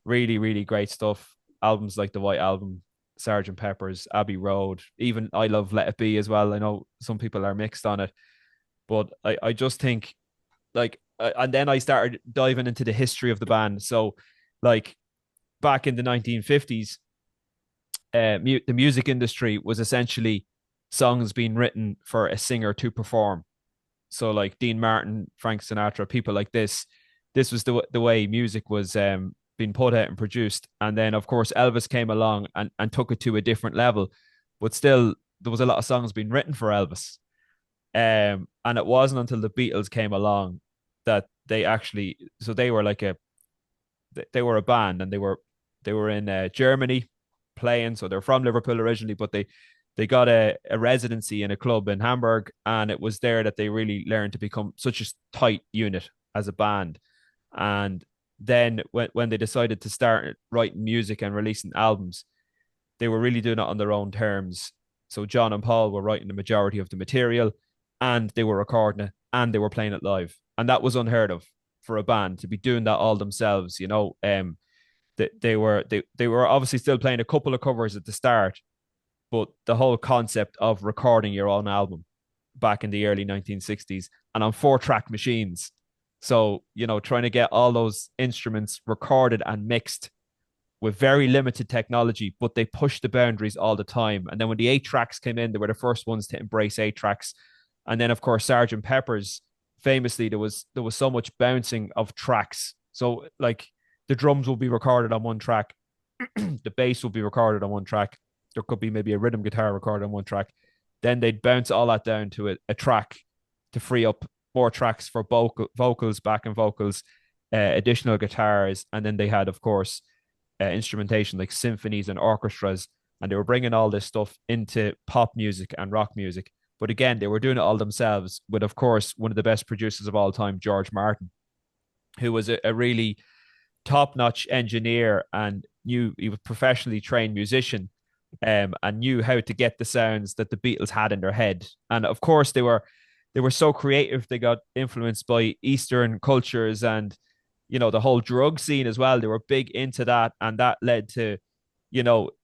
really, really great stuff. Albums like the White Album, Sergeant Pepper's, Abbey Road, even I love Let It Be as well. I know some people are mixed on it, but I just think and then I started diving into the history of the band. So, like back in the 1950s, the music industry was essentially songs being written for a singer to perform. So like Dean Martin, Frank Sinatra, people like this was the way music was being put out and produced. And then of course Elvis came along and took it to a different level, but still there was a lot of songs being written for Elvis. And it wasn't until the Beatles came along that they actually, so they were a band, and they were in Germany playing. So they're from Liverpool originally, but they got a residency in a club in Hamburg, and it was there that they really learned to become such a tight unit as a band. And then when they decided to start writing music and releasing albums, they were really doing it on their own terms. So John and Paul were writing the majority of the material, and they were recording it, and they were playing it live, and that was unheard of for a band to be doing that all themselves. They were obviously still playing a couple of covers at the start, but the whole concept of recording your own album back in the early 1960s and on 4-track machines. So, trying to get all those instruments recorded and mixed with very limited technology, but they pushed the boundaries all the time. And then when the 8 tracks came in, they were the first ones to embrace 8 tracks. And then of course Sergeant Pepper's, famously there was so much bouncing of tracks. So like the drums will be recorded on one track, the bass will be recorded on one track. There could be maybe a rhythm guitar recorded on one track. Then they'd bounce all that down to a track to free up more tracks for vocals, backing vocals, additional guitars, and then they had, of course, instrumentation like symphonies and orchestras, and they were bringing all this stuff into pop music and rock music. But again, they were doing it all themselves with, of course, one of the best producers of all time, George Martin, who was a really top-notch engineer and knew he was professionally trained musician, and knew how to get the sounds that the Beatles had in their head. And of course, they were so creative. They got influenced by Eastern cultures and the whole drug scene as well. They were big into that, and that led to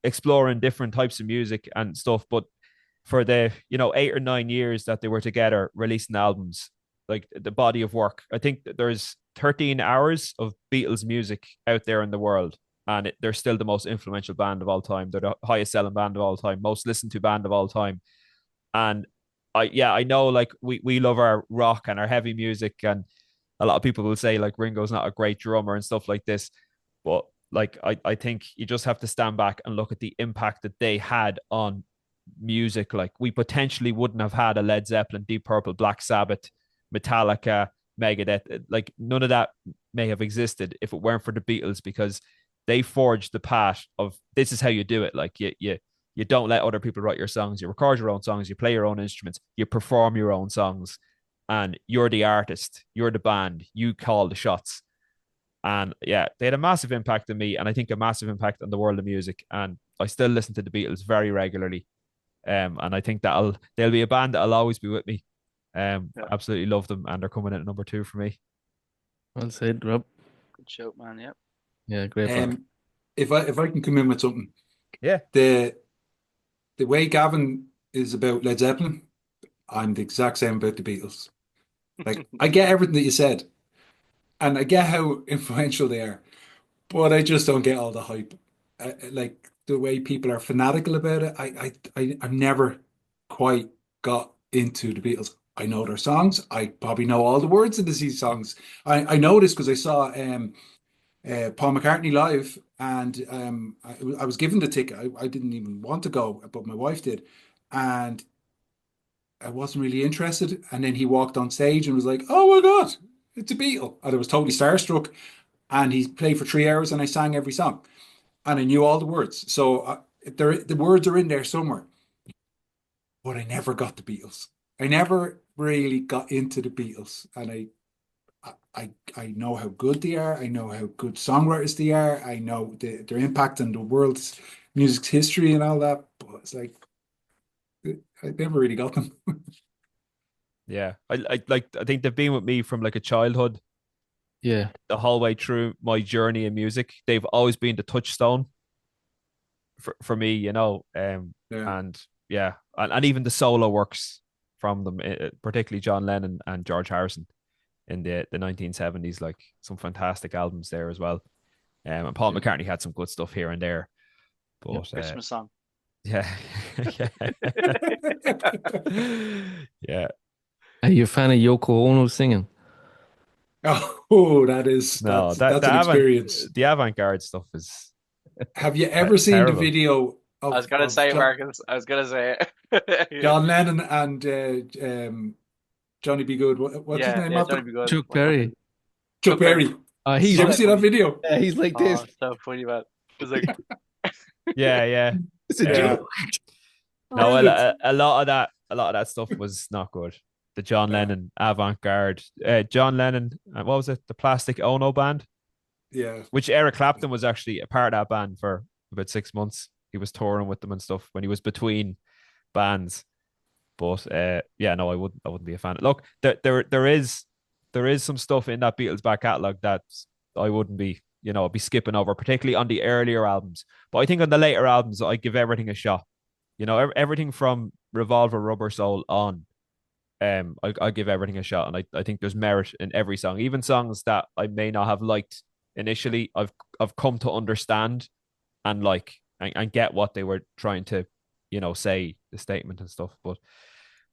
exploring different types of music and stuff. But for the 8 or 9 years that they were together releasing albums, like the body of work, I think that there's 13 hours of Beatles music out there in the world, and they're still the most influential band of all time. They're the highest selling band of all time, most listened to band of all time. And I know, like, we love our rock and our heavy music, and a lot of people will say like Ringo's not a great drummer and stuff like this, but like I think you just have to stand back and look at the impact that they had on music. Like, we potentially wouldn't have had a Led Zeppelin, Deep Purple, Black Sabbath, Metallica, Megadeth. Like, none of that may have existed if it weren't for the Beatles, because they forged the path of this is how you do it. Like, you don't let other people write your songs. You record your own songs. You play your own instruments. You perform your own songs, and you're the artist. You're the band. You call the shots. And yeah, they had a massive impact on me, and I think a massive impact on the world of music. And I still listen to the Beatles very regularly. And I think they'll be a band that'll always be with me. Yeah. Absolutely love them, and they're coming in at number 2 for me. Well said, Rob. Good shout, man. Yep. Yeah, great fun. If I can come in with something, Yeah. the way Gavin is about Led Zeppelin, I'm the exact same about the Beatles. Like, I get everything that you said, and I get how influential they are, but I just don't get all the hype. Like the way people are fanatical about it, I've never quite got into the Beatles. I know their songs. I probably know all the words of these songs. I know this because I saw Paul McCartney live, and I was given the ticket. I didn't even want to go, but my wife did, and I wasn't really interested. And then he walked on stage and was like, "Oh my God, it's a Beatle!" And I was totally starstruck. And he played for 3 hours, and I sang every song, and I knew all the words. So the words are in there somewhere, but I never got the Beatles. I never really got into the Beatles, and I know how good they are. I know how good songwriters they are. I know their impact on the world's music's history and all that. But it's like I never really got them. Yeah. I think they've been with me from like a childhood Yeah. the whole way through my journey in music. They've always been the touchstone for me, Yeah. and yeah, and even the solo works from them, particularly John Lennon and George Harrison in the 1970s, like some fantastic albums there as well. And Paul Yeah. McCartney had some good stuff here and there, Yep. but Christmas song. yeah, yeah. Are you a fan of Yoko Ono singing? Oh, that's No, that's that's an experience. the avant-garde stuff is Have you ever seen the terrible. video I was of gonna say it, John, Marcus. I was gonna say it. John Lennon and Johnny B. Good? What's his Yeah, name yeah, after? Johnny be good. Chuck What's up? Berry. Chuck Berry. Did He's you ever So see that funny. video? yeah, he's like this. Oh, so funny, man. It's like, Yeah, yeah. It's a Yeah. joke. No, Brilliant. a lot of that stuff was not good. The John Yeah. Lennon avant-garde, John Lennon, what was it? The Plastic Ono Band, Yeah. which Eric Clapton was actually a part of that band for about 6 months. He was touring with them and stuff when he was between bands. But yeah, no, I wouldn't be a fan. Look, there is some stuff in that Beatles back catalogue that I wouldn't be, I'd be skipping over, particularly on the earlier albums. But I think on the later albums, I give everything a shot. Everything from Revolver, Rubber Soul on. I give everything a shot, and I think there's merit in every song, even songs that I may not have liked initially. I've come to understand and like and get what they were trying to, say, the statement and stuff. But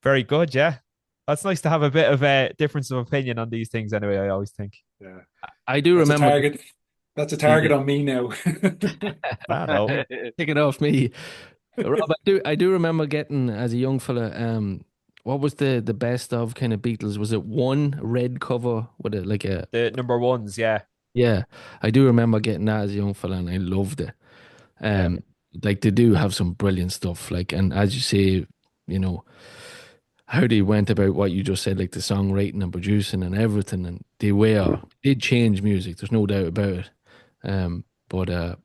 very good, yeah. That's nice to have a bit of a difference of opinion on these things. Anyway, I always think. Yeah. I do That's a remember target. That's a target the on me now. I know. take it off me. Rob, I do remember getting as a young fella, what was the best of kind of Beatles? Was it one red cover with a like a The number ones, yeah, yeah, I do remember getting that as a young fella and I loved it. yeah. Um like they do have some brilliant stuff, like, and as you say, you know, how they went about what you just said, like the songwriting and producing and everything, and did change music, there's no doubt about it. But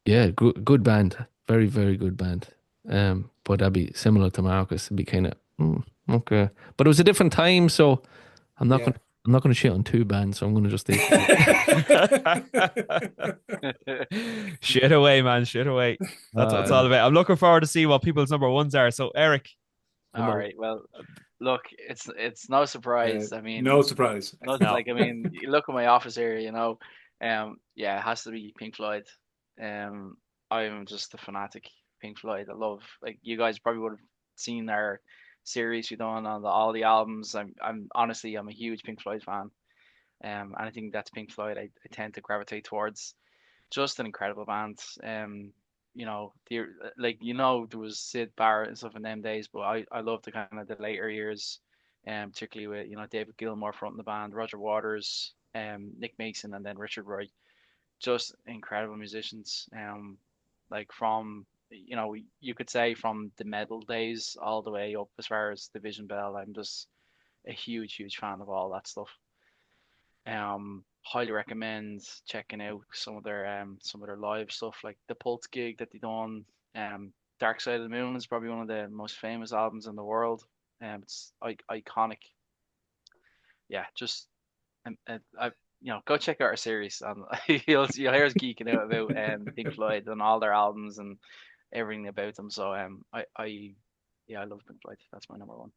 yeah, good band. Very, very good band. But that'd be similar to Marcus. It'd be kind of okay. But it was a different time, so I'm not Yeah. gonna I'm not gonna shit on two bands, so I'm gonna just stay quiet. Shit away, man. Shit away. That's what it's all Uh, about. I'm looking forward to see what people's number ones are. So, Eric, All number right. Well, look, it's no surprise. I mean, No surprise. not no. like I mean, you look at my office here, you know. Yeah, it has to be Pink Floyd. Um, I'm just a fanatic Pink Floyd. I love like you guys probably would have seen our series we done on all the albums. I'm honestly I'm a huge Pink Floyd fan. Anything that's Pink Floyd, I tend to gravitate towards. Just an incredible band. You know, like you know there was Sid Barrett and stuff in them days, but I love the kind of the later years, particularly with you know David Gilmour fronting the band, Roger Waters, Nick Mason, and then Richard Wright. Just incredible musicians. Like from you know you could say from the metal days all the way up as far as Division Bell. I'm just a huge fan of all that stuff. Highly recommend checking out some of their live stuff like the Pulse gig that they done. Dark Side of the Moon is probably one of the most famous albums in the world. It's iconic. Yeah, just I you know go check out our series and you'll hear us geeking out about Pink Floyd and all their albums and everything about them. So I yeah I love Pink Floyd. That's my number one.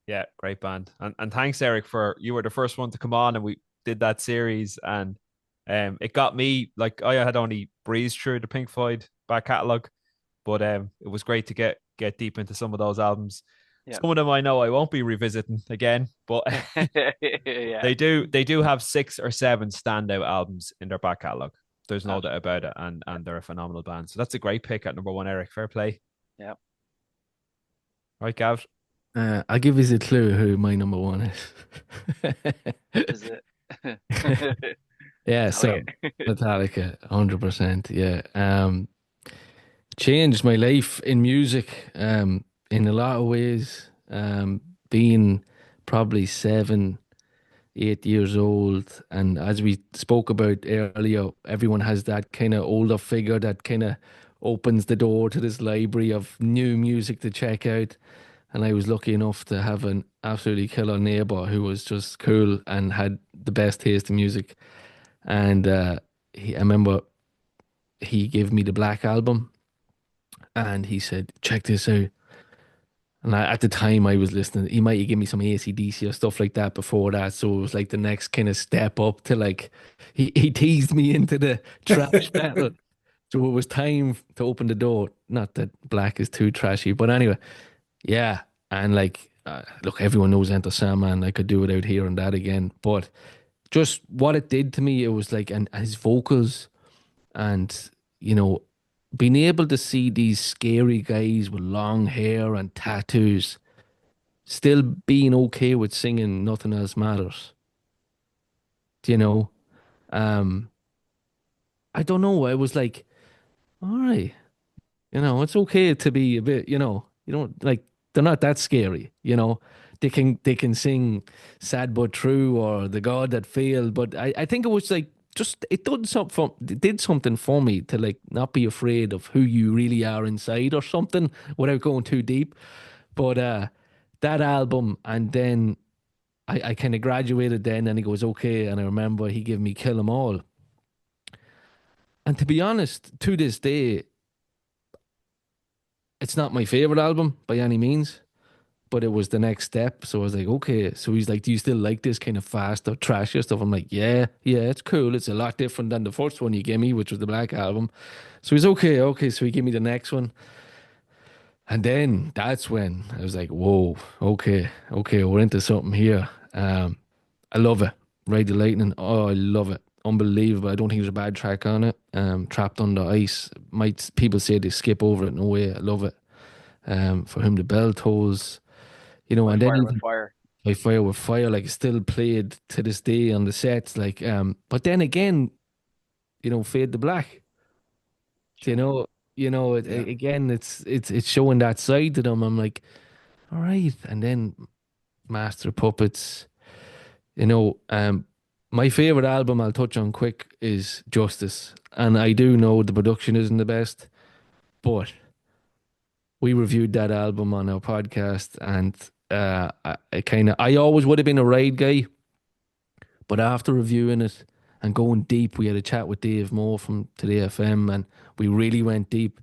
Yeah, great band. And thanks, Eric, for you were the first one to come on and we did that series and it got me like I had only breezed through the Pink Floyd back catalogue, but it was great to get deep into some of those albums. Yeah. Some of them I know I won't be revisiting again, but Yeah. they do have 6 or 7 standout albums in their back catalogue. There's no doubt Absolutely. about it, Yeah. and they're a phenomenal band. So that's a great pick at number one, Eric. Fair play. Yeah. Right, Gav. I'll give you a clue who my number one is. Is it? Yeah, so Metallica. Metallica, 100%. Yeah. Changed my life in music, in a lot of ways. Being probably 7, 8 years old, and as we spoke about earlier, everyone has that kind of older figure that kind of opens the door to this library of new music to check out. And I was lucky enough to have an absolutely killer neighbor who was just cool and had the best taste in music. And I remember he gave me the Black Album and he said, check this out. And at the time I was listening, he might have given me some AC/DC or stuff like that before that. So it was like the next kind of step up to like, he teased me into the trash metal. So it was time to open the door. Not that Black is too trashy, but anyway, yeah. And like, look, everyone knows Enter Sandman. I could do without hearing that again. But just what it did to me, it was like, and his vocals and, you know, being able to see these scary guys with long hair and tattoos still being okay with singing Nothing Else Matters. Do you know? Um, I don't know. I was like, all right, it's okay to be a bit, you don't like they're not that scary, They can sing Sad But True or The God That Failed, but I think it was like just it did something for me to like not be afraid of who you really are inside or something without going too deep. But that album, and then I kind of graduated then and it was okay, and I remember he gave me Kill 'Em All. And to be honest, to this day, it's not my favorite album by any means, but it was the next step. So I was like, okay. So he's like, do you still like this kind of faster, trashier stuff? I'm like, yeah, yeah, it's cool. It's a lot different than the first one you gave me, which was the Black Album. So he's okay, okay. So he gave me the next one. And then that's when I was like, whoa, okay, we're into something here. I love it. Ride the Lightning. Oh, I love it. Unbelievable. I don't think there's a bad track on it. Trapped under ice. Might people say they skip over it? No way. I love it. For whom the bell tolls, By and then fire with even fire. by fire with fire, like it's still played to this day on the sets. Like, but then again, fade to black. You Tune. know, Yeah. again, it's showing that side to them. I'm like, all right, and then Master of Puppets. You know, my favorite album I'll touch on quick is Justice, and I do know the production isn't the best, but we reviewed that album on our podcast, and I always would have been a Raid guy, but after reviewing it and going deep, we had a chat with Dave Moore from Today FM, and we really went deep.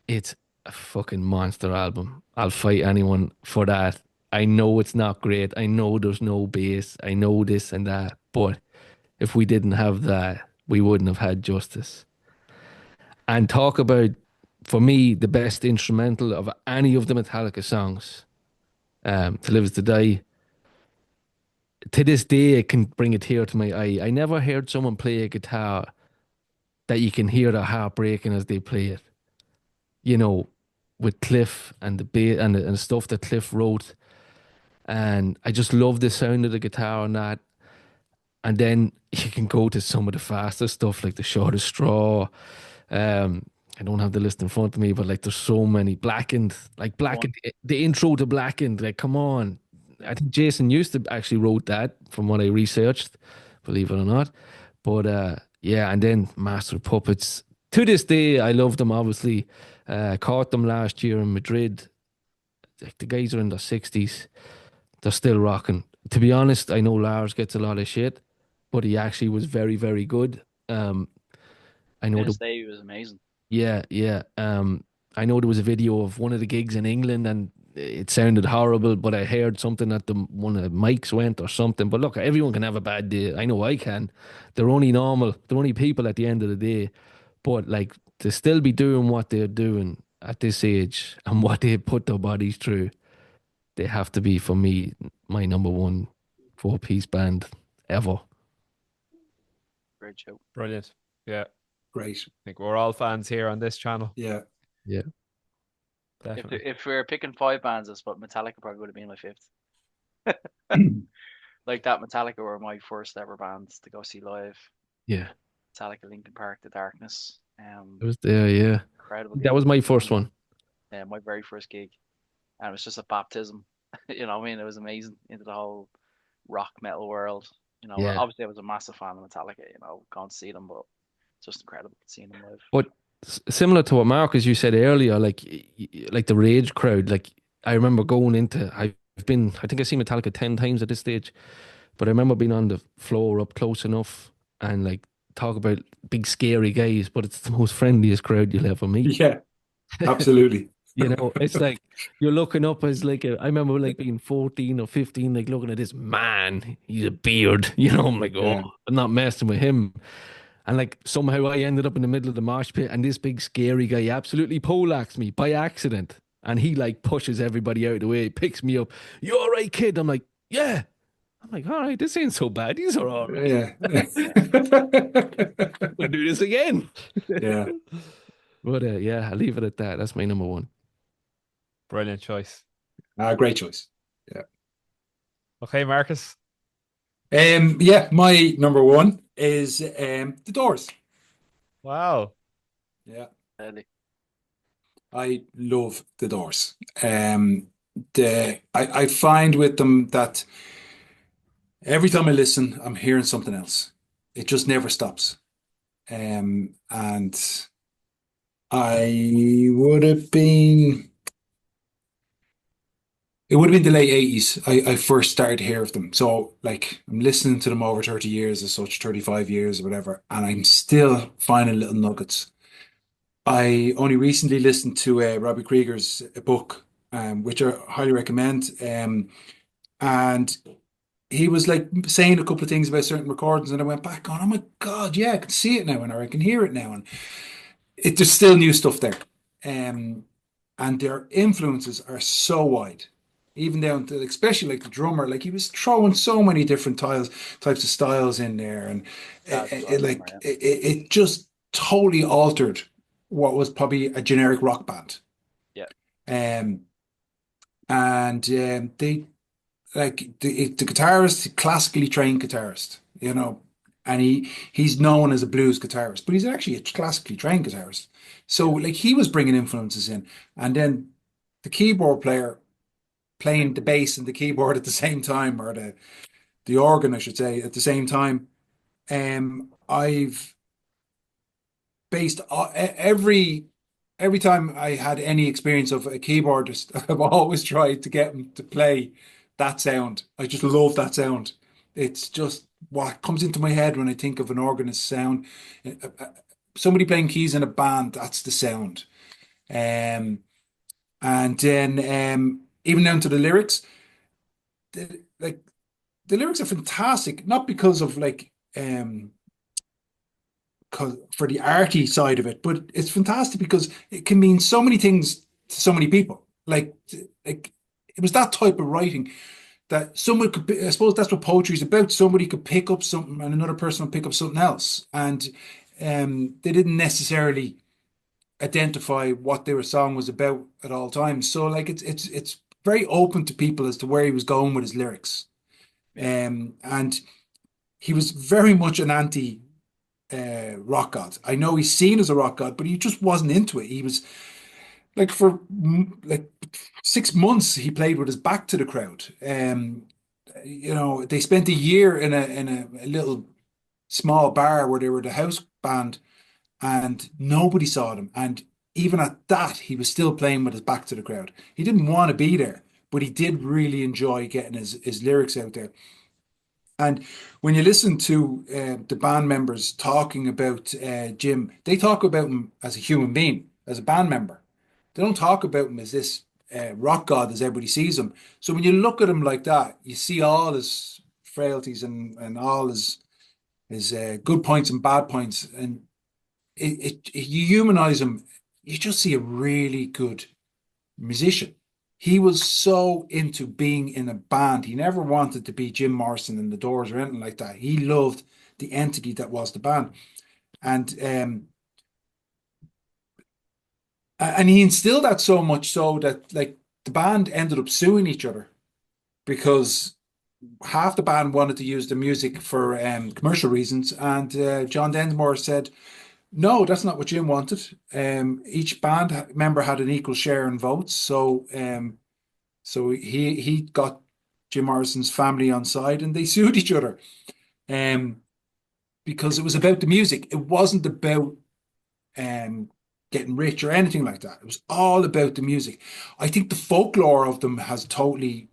It's a fucking monster album. I'll fight anyone for that. I know it's not great. I know there's no bass. I know this and that. But if we didn't have that, we wouldn't have had Justice. And talk about, for me, the best instrumental of any of the Metallica songs, To Live Is to Die. To this day, it can bring a tear to my eye. I never heard someone play a guitar that you can hear their heart breaking as they play it. You know, with Cliff and the bass and the stuff that Cliff wrote. And I just love the sound of the guitar on that. And then you can go to some of the faster stuff like The Shortest Straw. Um, I don't have the list in front of me, but like there's so many. One. Blackened, the intro to Blackened, like come on. I think Jason used to actually wrote that from what I researched, believe it or not. But yeah, and then Master of Puppets. To this day, I love them obviously. Caught them last year in Madrid. Like the guys are in their 60s. They're still rocking. To be honest, I know Lars gets a lot of shit, but he actually was very, very good. I know In the his day, he was amazing. Yeah, yeah. I know there was a video of one of the gigs in England and it sounded horrible, but I heard something that the one of the mics went or something. But look, everyone can have a bad day. I know I can. They're only normal. They're only people at the end of the day. But like to still be doing what they're doing at this age and what they put their bodies through, they have to be for me my number one four-piece band ever. Great show. Brilliant. Yeah, I Great. think we're all fans here on this channel. Yeah. Yeah. Definitely. If we were picking five bands, I suppose Metallica probably would have been my fifth. Like that, Metallica were my first ever bands to go see live. Yeah. Metallica, Linkin Park, The Darkness. It was there, yeah. Incredible That gig. was my first one. My very first gig, and it was just a baptism. You know what I mean? It was amazing into the whole rock metal world. Yeah. Obviously I was a massive fan of Metallica. Going to see them, but it's just incredible seeing them live. But similar to what Marcus you said earlier, like like the rage crowd. Like I remember going into, I think I've seen Metallica 10 times at this stage, but I remember being on the floor up close enough and like talk about big scary guys, but it's the most friendliest crowd you'll ever meet. Yeah, absolutely. It's like you're looking up as I remember like being 14 or 15, like looking at this man, he's a beard, I'm like, oh, Yeah. I'm not messing with him. And like somehow I ended up in the middle of the mosh pit, and this big scary guy absolutely poleaxed me by accident. And he like pushes everybody out of the way, picks me up. You all right, kid? I'm like, yeah. I'm like, all right, this ain't so bad. These are all right. Yeah. We'll do this again. Yeah. But yeah, I'll leave it at that. That's my number one. Brilliant choice. Great choice. Yeah. Okay, Marcus. Yeah, my number one is The Doors. Wow. Yeah. Really. I love The Doors. I find with them that every time I listen, I'm hearing something else. It just never stops. And I would have been, it would have been the late 80s. I first started to hear of them. So like I'm listening to them over 30 years as such, 35 years or whatever, and I'm still finding little nuggets. I only recently listened to Robbie Krieger's book, which I highly recommend. And he was like saying a couple of things about certain recordings, and I went back on, oh my God, yeah, I can see it now, and I can hear it now, and there's still new stuff there. Um, and their influences are so wide. Even down to, especially like the drummer, like he was throwing so many different types of styles in there, and That's what I remember. Yeah. it just totally altered what was probably a generic rock band. Yeah. Um, and they like the guitarist, classically trained guitarist, and he's known as a blues guitarist, but he's actually a classically trained guitarist. So Yeah. like he was bringing influences in, and then the keyboard player playing the bass and the keyboard at the same time, or the organ, I should say, at the same time. I've based every time I had any experience of a keyboardist, I've always tried to get him to play that sound. I just love that sound. It's just what comes into my head when I think of an organist sound. Somebody playing keys in a band, that's the sound. Um, and then even down to the lyrics, like the lyrics are fantastic, not because of like for the arty side of it, but it's fantastic because it can mean so many things to so many people. Like it was that type of writing that someone could. I suppose that's what poetry is about. Somebody could pick up something, and another person will pick up something else, and they didn't necessarily identify what their song was about at all times. So like it's very open to people as to where he was going with his lyrics. Yeah. And he was very much an anti rock god. I know he's seen as a rock god, but he just wasn't into it. He was like for like 6 months he played with his back to the crowd. They spent a year in a little small bar where they were the house band, and nobody saw them. And even at that, he was still playing with his back to the crowd. He didn't want to be there, but he did really enjoy getting his lyrics out there. And when you listen to the band members talking about Jim, they talk about him as a human being, as a band member. They don't talk about him as this rock god as everybody sees him. So when you look at him like that, you see all his frailties and all his good points and bad points, and you humanize him. You just see a really good musician. He was so into being in a band. He never wanted to be Jim Morrison in the Doors or anything like that. He loved the entity that was the band. And he instilled that so much so that like the band ended up suing each other because half the band wanted to use the music for commercial reasons, and John Densmore said, "No, that's not what Jim wanted." Each band member had an equal share in votes, so he got Jim Morrison's family on side, and they sued each other um, because it was about the music. It wasn't about um, getting rich or anything like that. It was all about the music. I think the folklore of them has totally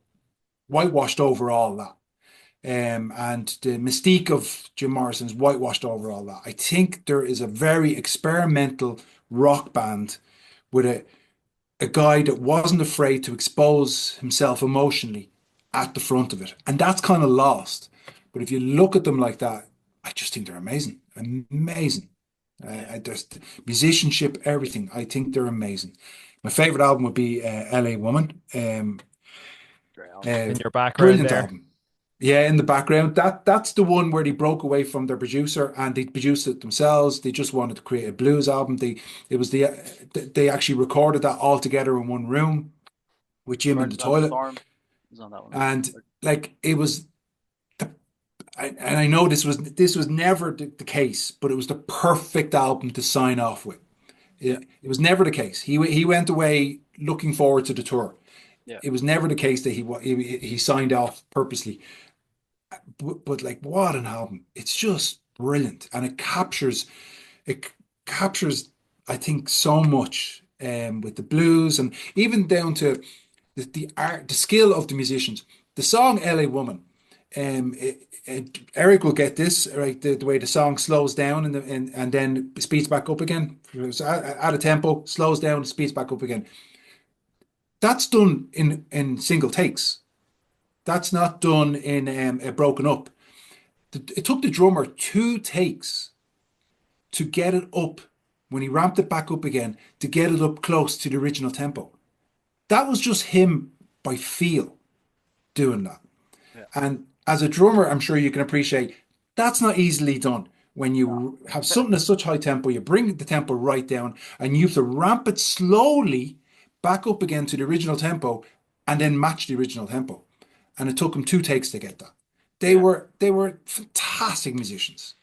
whitewashed over all that. And the mystique of Jim Morrison's whitewashed over all that. I think there is a very experimental rock band with a guy that wasn't afraid to expose himself emotionally at the front of it. And that's kind of lost. But if you look at them like that, I just think they're amazing. Amazing. Yeah. Just musicianship, everything. I think they're amazing. My favorite album would be LA Woman. Great album. Uh, In your background Brilliant there. album. Yeah, in the background. That's the one where they broke away from their producer and they produced it themselves. They just wanted to create a blues album. They actually recorded that all together in one room with Jim in Birds the About the toilet. Storm is on that one. And like it was and I know this was never the case, but it was the perfect album to sign off with. Yeah. It was never the case. He went away looking forward to the tour. Yeah. It was never the case that he signed off purposely. But like what an album. It's just brilliant. And it captures I think so much with the blues and even down to the art, the skill of the musicians. The song LA Woman, Eric will get this, right? The way the song slows down and then speeds back up again. So at a tempo, slows down, speeds back up again. That's done in single takes. That's not done in a broken up. It took the drummer 2 takes to get it up when he ramped it back up again to get it up close to the original tempo. That was just him by feel doing that. Yeah. And as a drummer, I'm sure you can appreciate that's not easily done. When you have something at such high tempo, you bring the tempo right down and you have to ramp it slowly back up again to the original tempo and then match the original tempo. And it took him 2 takes to get that. Yeah. They were fantastic musicians,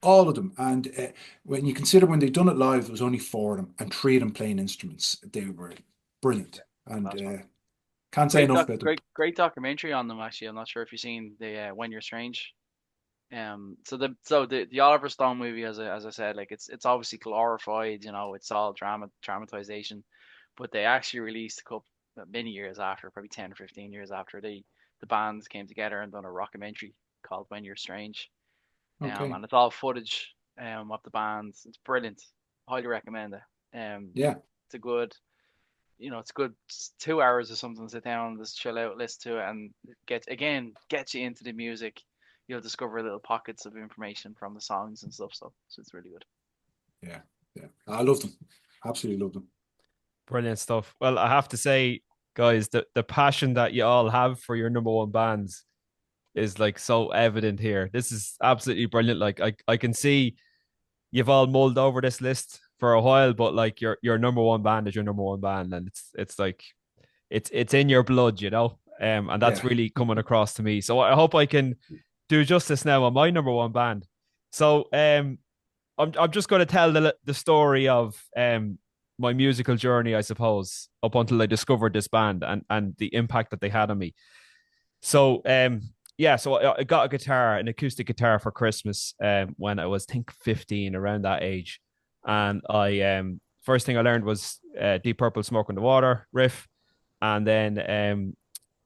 all of them. And when you consider when they done it live, it was only 4 of them and 3 of them playing instruments. They were brilliant. And can't say enough about them. Great documentary on them actually. I'm not sure if you've seen the When You're Strange. The Oliver Stone movie, as I said, like it's obviously glorified, it's all dramatization, but they actually released a couple many years after, probably 10 or 15 years after the bands came together and done a rockumentary called When You're Strange. Okay. And it's all footage of the bands. It's brilliant. Highly recommend it. Yeah. It's a good, it's good 2 hours or something to sit down and just chill out, listen to it, and gets you into the music. You'll discover little pockets of information from the songs and stuff. So it's really good. Yeah. Yeah. I love them. Absolutely love them. Brilliant stuff. Well, I have to say, guys, the passion that you all have for your number one bands is like so evident here. This is absolutely brilliant. Like I can see you've all mulled over this list for a while, but like your number one band is your number one band, and it's like it's in your blood, and that's Yeah. really coming across to me. So I hope I can do justice now on my number one band. So I'm just going to tell the story of my musical journey, I suppose, up until I discovered this band and the impact that they had on me. So so I got a guitar, an acoustic guitar for Christmas when I was, I think, 15, around that age. And I first thing I learned was Deep Purple Smoke on the Water riff. And then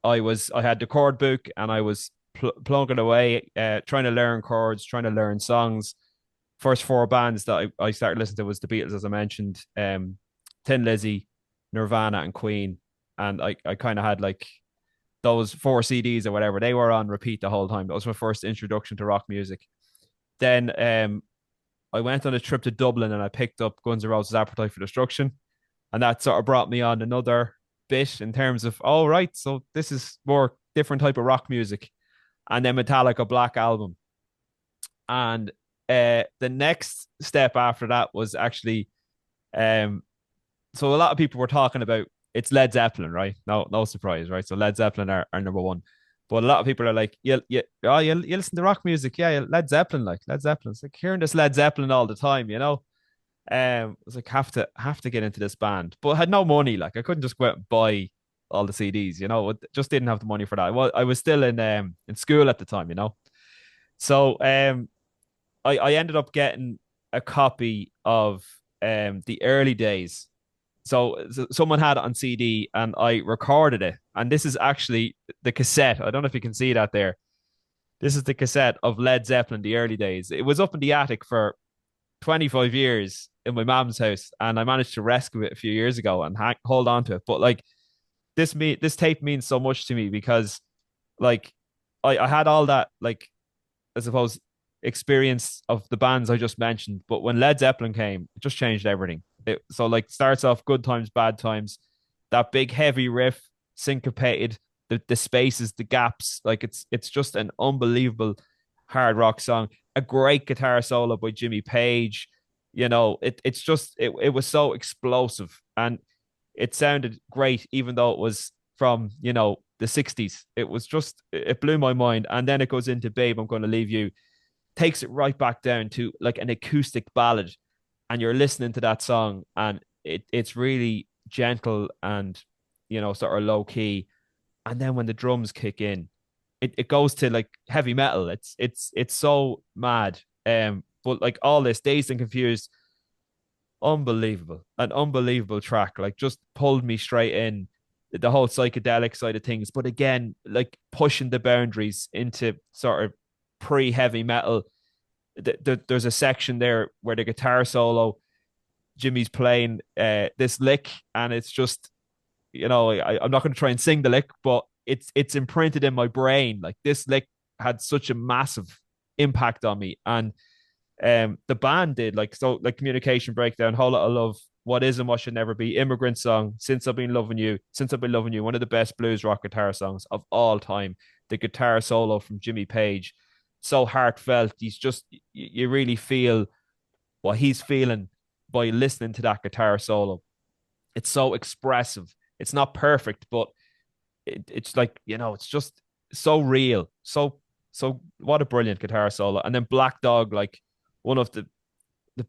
I had the chord book and I was plunking away, trying to learn chords, trying to learn songs. First 4 bands that I started listening to was the Beatles, as I mentioned, Tin Lizzy, Nirvana, and Queen. And I kind of had like those 4 CDs or whatever. They were on repeat the whole time. That was my first introduction to rock music. Then I went on a trip to Dublin and I picked up Guns N' Roses' Appetite for Destruction. And that sort of brought me on another bit in terms of, oh, right, so this is more different type of rock music. And then Metallica Black Album. And the next step after that was actually, so a lot of people were talking about it's Led Zeppelin, right? No surprise, right? So Led Zeppelin are number one. But a lot of people are like, you listen to rock music, yeah, Led Zeppelin, like Led Zeppelin. It's like hearing this Led Zeppelin all the time, I was like, have to get into this band, but I had no money. Like I couldn't just go out and buy all the CDs, just didn't have the money for that. Well, I was still in school at the time, So I ended up getting a copy of the early days. So someone had it on CD and I recorded it. And this is actually the cassette. I don't know if you can see that there. This is the cassette of Led Zeppelin, the early days. It was up in the attic for 25 years in my mom's house, and I managed to rescue it a few years ago and hold on to it. But like this tape means so much to me because like I had all that, like, I suppose, experience of the bands I just mentioned, but when Led Zeppelin came, it just changed everything. So like starts off good times, bad times, that big heavy riff, syncopated, the spaces, the gaps, like it's just an unbelievable hard rock song. A great guitar solo by Jimmy Page. It was so explosive and it sounded great, even though it was from, the 60s. It blew my mind. And then it goes into Babe, I'm Gonna Leave You, takes it right back down to like an acoustic ballad. And you're listening to that song and it's really gentle and, sort of low key. And then when the drums kick in, it goes to like heavy metal. It's so mad. But like all this Dazed and Confused, unbelievable, an unbelievable track. Like just pulled me straight in, the whole psychedelic side of things. But again, like pushing the boundaries into sort of pre-heavy metal. There's a section there where the guitar solo, Jimmy's playing this lick, and it's just, I'm not going to try and sing the lick, but it's imprinted in my brain. Like this lick had such a massive impact on me, and The band did like Communication Breakdown, Whole Lot of Love, What Is and What Should Never Be, Immigrant Song, Since I've Been Loving You, one of the best blues rock guitar songs of all time. The guitar solo from Jimmy Page, so heartfelt. You really feel what he's feeling by listening to that guitar solo. It's so expressive. It's not perfect, but it's like, it's just so real. So what a brilliant guitar solo. And then Black Dog, like one of the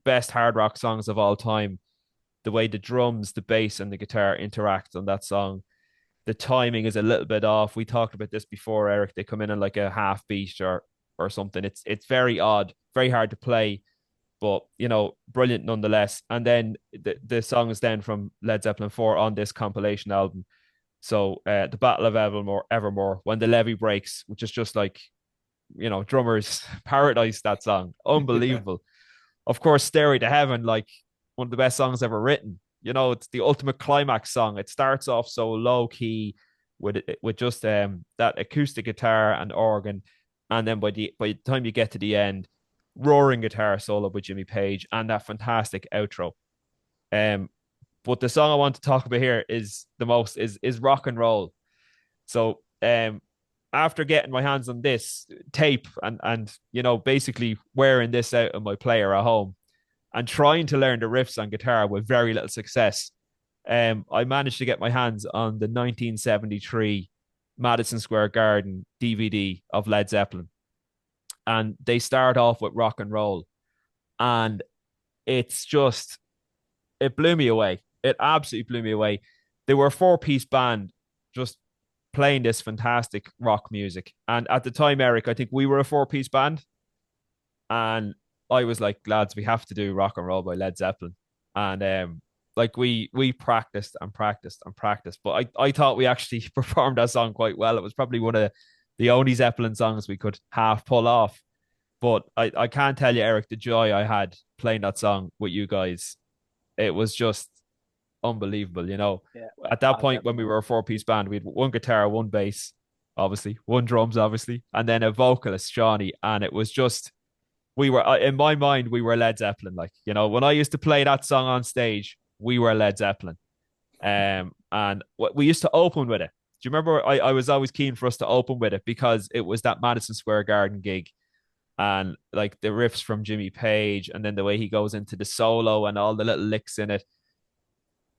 best hard rock songs of all time. The way the drums, the bass, and the guitar interact on that song. The timing is a little bit off. We talked about this before, Eric. They come in like a half beat or something. It's very odd, very hard to play, but brilliant nonetheless. And then the song is then from Led Zeppelin 4 on this compilation album. So the Battle of Evermore, When the Levee Breaks, which is just like, drummers paradise, that song. Unbelievable. Of course, Stairway to Heaven, like one of the best songs ever written. It's the ultimate climax song. It starts off so low key with just that acoustic guitar and organ, and then by the time you get to the end, roaring guitar solo by Jimmy Page and that fantastic outro. But the song I want to talk about here is Rock and Roll. So after getting my hands on this tape and basically wearing this out on my player at home and trying to learn the riffs on guitar with very little success, I managed to get my hands on the 1973 Madison Square Garden DVD of Led Zeppelin. And they start off with Rock and Roll. And it blew me away. It absolutely blew me away. They were a 4-piece band just playing this fantastic rock music. And at the time, Eric, I think we were a 4-piece band. And I was like, lads, we have to do Rock and Roll by Led Zeppelin. And like we practiced and practiced and practiced. But I thought we actually performed that song quite well. It was probably one of the only Zeppelin songs we could half pull off. But I can't tell you, Eric, the joy I had playing that song with you guys. It was just unbelievable. Yeah. At that point, when we were a 4-piece band, we had one guitar, one bass, obviously, one drums, obviously, and then a vocalist, Johnny. And it was just, in my mind, we were Led Zeppelin. Like, when I used to play that song on stage, we were Led Zeppelin. And we used to open with it. Do you remember? I was always keen for us to open with it because it was that Madison Square Garden gig. And like the riffs from Jimmy Page, and then the way he goes into the solo and all the little licks in it.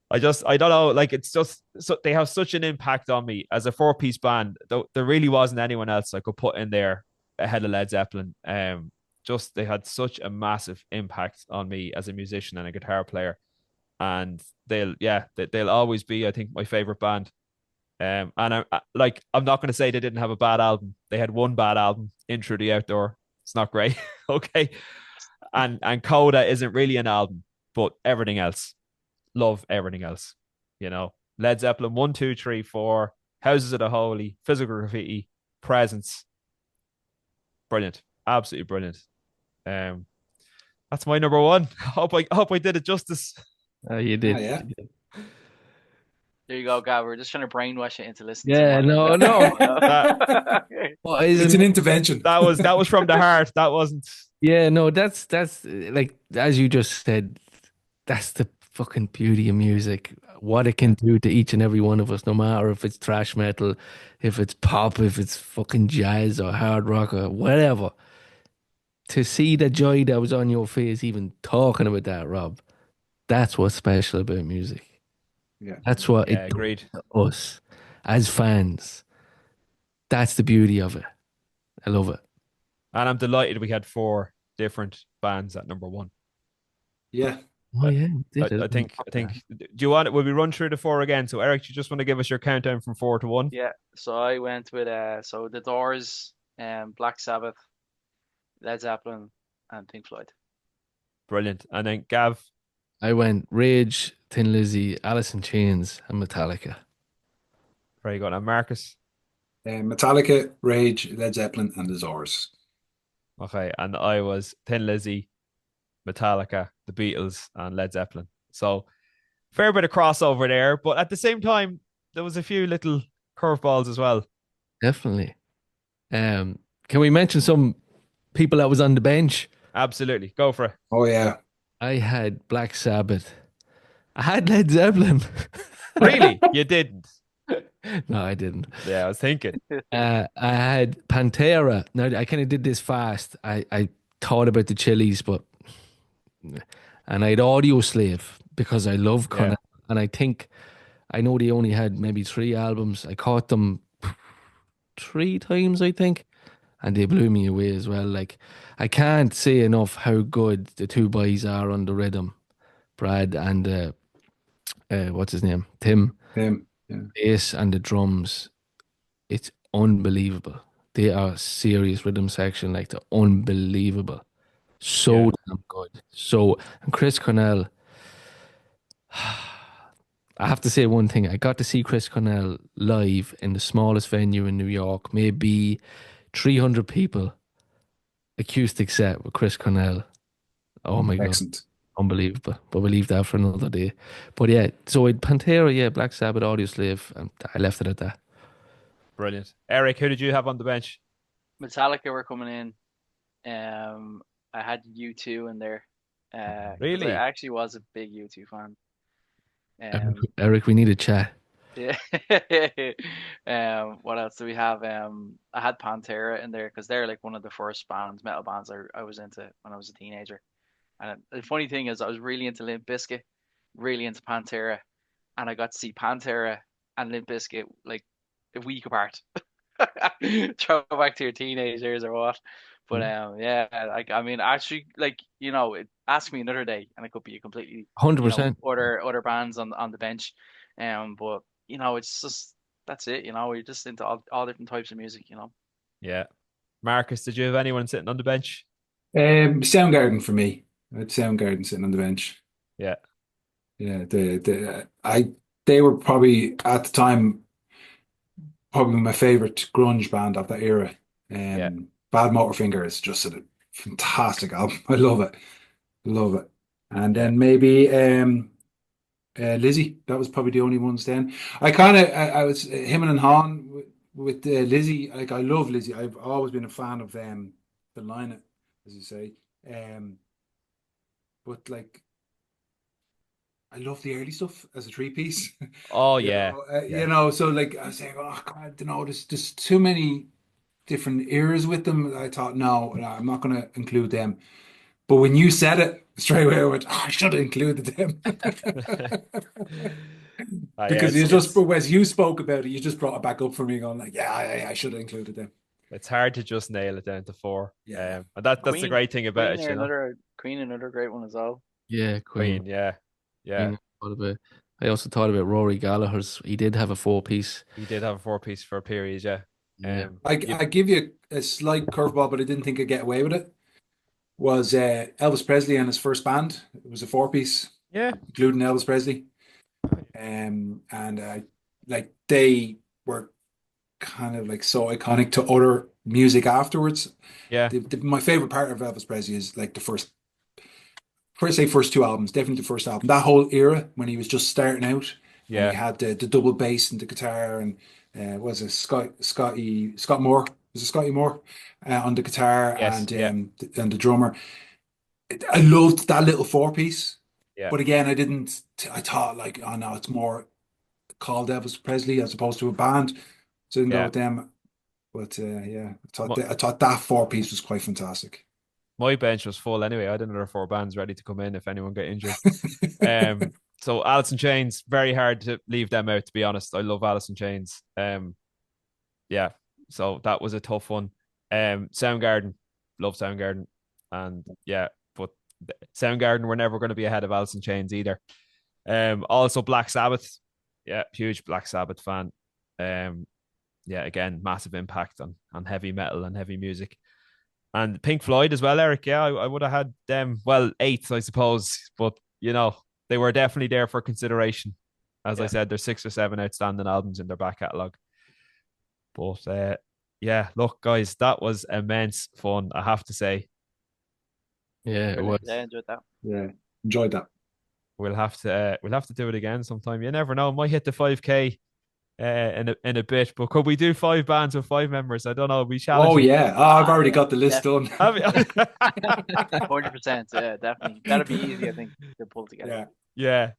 I don't know, like it's just so they have such an impact on me as a 4-piece band. There really wasn't anyone else I could put in there ahead of Led Zeppelin. Just they had such a massive impact on me as a musician and a guitar player, and they'll always be, I think, my favorite band. And I'm not going to say they didn't have a bad album. They had one bad album, In Through the Outdoor. It's not great. Okay. And Coda isn't really an album, but everything else. Love everything else. Led Zeppelin 1, 2, 3, 4, Houses of the Holy, Physical Graffiti, Presence. Brilliant. Absolutely brilliant. That's my number one. Hope I did it justice. You did. Oh, yeah. You did. There you go, Gav. We're just trying to brainwash you into listening. Yeah, to no. What is It's an intervention. That was from the heart. That wasn't. Yeah, no, that's like, as you just said, that's the fucking beauty of music. What it can do to each and every one of us, no matter if it's thrash metal, if it's pop, if it's fucking jazz or hard rock or whatever. To see the joy that was on your face even talking about that, Rob, that's what's special about music. Yeah. That's what Yeah, it agreed. does to us as fans. That's the beauty of it. I love it. And I'm delighted we had 4 different bands at number 1. Yeah. Oh yeah, I think. Do you want it? Will we run through the 4 again? So Eric, you just want to give us your countdown from 4 to 1? Yeah. So I went with The Doors, Black Sabbath, Led Zeppelin, and Pink Floyd. Brilliant. And then Gav. I went Rage, Thin Lizzy, Alice in Chains, and Metallica. Very good. And Marcus. Metallica, Rage, Led Zeppelin, and the Doors. Okay. And I was Thin Lizzy, Metallica, the Beatles, and Led Zeppelin. So fair bit of crossover there, but at the same time, there was a few little curveballs as well. Definitely. Can we mention some people that was on the bench? Absolutely. Go for it. Oh yeah. I had Black Sabbath. I had Led Zeppelin. Really? You didn't? No, I didn't. Yeah, I was thinking. I had Pantera. Now I kind of did this fast. I thought about the Chili's, but and I had Audio Slave because I love Yeah. Connell, and I know they only had maybe 3 albums. I caught them 3 times, I think, and they blew me away as well. Like I can't say enough how good the two boys are on the rhythm, Brad and what's his name, Tim, Yeah. bass and the drums. It's unbelievable. They are serious rhythm section, like they're unbelievable. Yeah. So damn good. So, and Chris Cornell, I have to say one thing. I got to see Chris Cornell live in the smallest venue in New York, maybe 300 people, acoustic set with Chris Cornell. Oh my God, Excellent. unbelievable. But we'll leave that for another day. But yeah, so it Pantera, yeah, Black Sabbath, Audio Slave, and I left it at that. Brilliant. Eric, who did you have on the bench? Metallica were coming in. I had U2 in there, because I Really? actually was a big U2 fan. Eric, Um, Eric, we need a chat. yeah. What else do we have? I had Pantera in there because they're like one of the first metal bands I was into when I was a teenager. And the funny thing is, I was really into Limp Bizkit, really into Pantera, and I got to see Pantera and Limp Bizkit like a week apart. Throw back to your teenage years or what? But yeah, like I mean, actually, like ask me another day, and it could be a completely, 100%. other bands on the bench. But it's just that's it. We're just into all different types of music. Yeah. Marcus, did you have anyone sitting on the bench? Soundgarden for me. I had Soundgarden sitting on the bench. Yeah. Yeah, they were probably at the time probably my favorite grunge band of that era. Yeah. Bad Motorfinger is just a fantastic album. I love it. Love it. And Yeah. then maybe Lizzie. That was probably the only ones then. I was him and Han with Lizzie. Like I love Lizzie. I've always been a fan of the line, as you say. Um, but like I love the early stuff as a three piece. Oh, yeah. Yeah. So like I was saying, oh God, I don't know, there's too many different eras with them. I thought, no, I'm not going to include them. But when you said it straight away, I went, oh, I should have included them. Yeah, Because as you spoke about it, you just brought it back up for me, going like, yeah, I should have included them. it's hard to just nail it down to four. Yeah. And that's the Queen, great thing about it, Queen, another great one as well. Yeah, Queen. Queen, yeah. Yeah. Queen. I also thought about Rory Gallagher's. He did have a 4 piece. He did have a four piece for a period, yeah. Yeah. You I give you a slight curveball, but I didn't think I'd get away with it. Was Elvis Presley and his first band. It was a four piece, yeah. including Elvis Presley. And like they were kind of like so iconic to other music afterwards. Yeah. My favorite part of Elvis Presley is like the first two albums, definitely the first album. That whole era when he was just starting out and he Yeah. had the double bass and the guitar and was it Scott Moore? Was it Scotty Moore on the guitar Yes. Yeah. and the drummer? I loved that little four piece, Yeah. but again, I didn't. I thought like, oh no, it's more called Elvis Presley as opposed to a band, so I didn't go Yeah. with them. But yeah, My, I thought that four piece was quite fantastic. my bench was full anyway. I had another four bands ready to come in if anyone got injured. So Alice in Chains, very hard to leave them out, to be honest. I love Alice in Chains. Yeah. So that was a tough one. Soundgarden, love Soundgarden. And yeah, but Soundgarden were never going to be ahead of Alice in Chains either. Also Black Sabbath. Yeah, huge Black Sabbath fan. Yeah, again, massive impact on heavy metal and heavy music. And Pink Floyd as well, Eric. Yeah, I would have had them, well, eighth, I suppose. But, they were definitely there for consideration. As I Yeah. said, there's 6 or 7 outstanding albums in their back catalogue. But yeah, look, guys, that was immense fun, I have to say. Yeah, it was. Brilliant. Yeah, I enjoyed that. Yeah, enjoyed that. We'll have to do it again sometime. You never know, might hit the 5K in a bit. But could we do 5 bands with 5 members? I don't know. We Oh challenge you. yeah. Oh, I've already Yeah, got the list definitely. done. Have you- 100%. Yeah, definitely. That'd be easy, I think, to pull together. Yeah. yeah,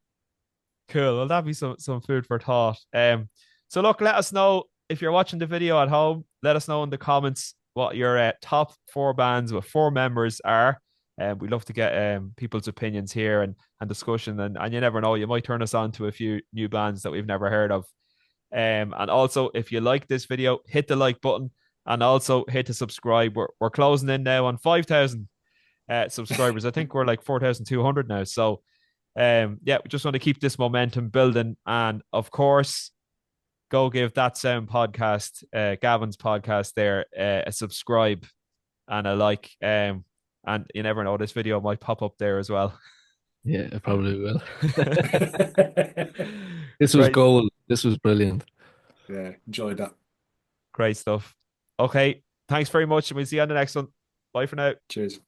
cool. Well, that'd be some food for thought. So look, let us know if you're watching the video at home. Let us know in the comments what your top 4 bands with 4 members are. We'd love to get people's opinions here and discussion. And you never know, you might turn us on to a few new bands that we've never heard of. And also, if you like this video, hit the like button and also hit the subscribe. We're closing in now on 5,000 subscribers. I think we're like 4,200 now. So, yeah, we just want to keep this momentum building. And of course, go give That Sound podcast, Gavin's podcast there, a subscribe and a like. And you never know, this video might pop up there as well. Yeah, it probably will. This was Great, gold. This was brilliant. Yeah, enjoyed that. great stuff. Okay, thanks very much, and we'll see you on the next one. Bye for now. Cheers.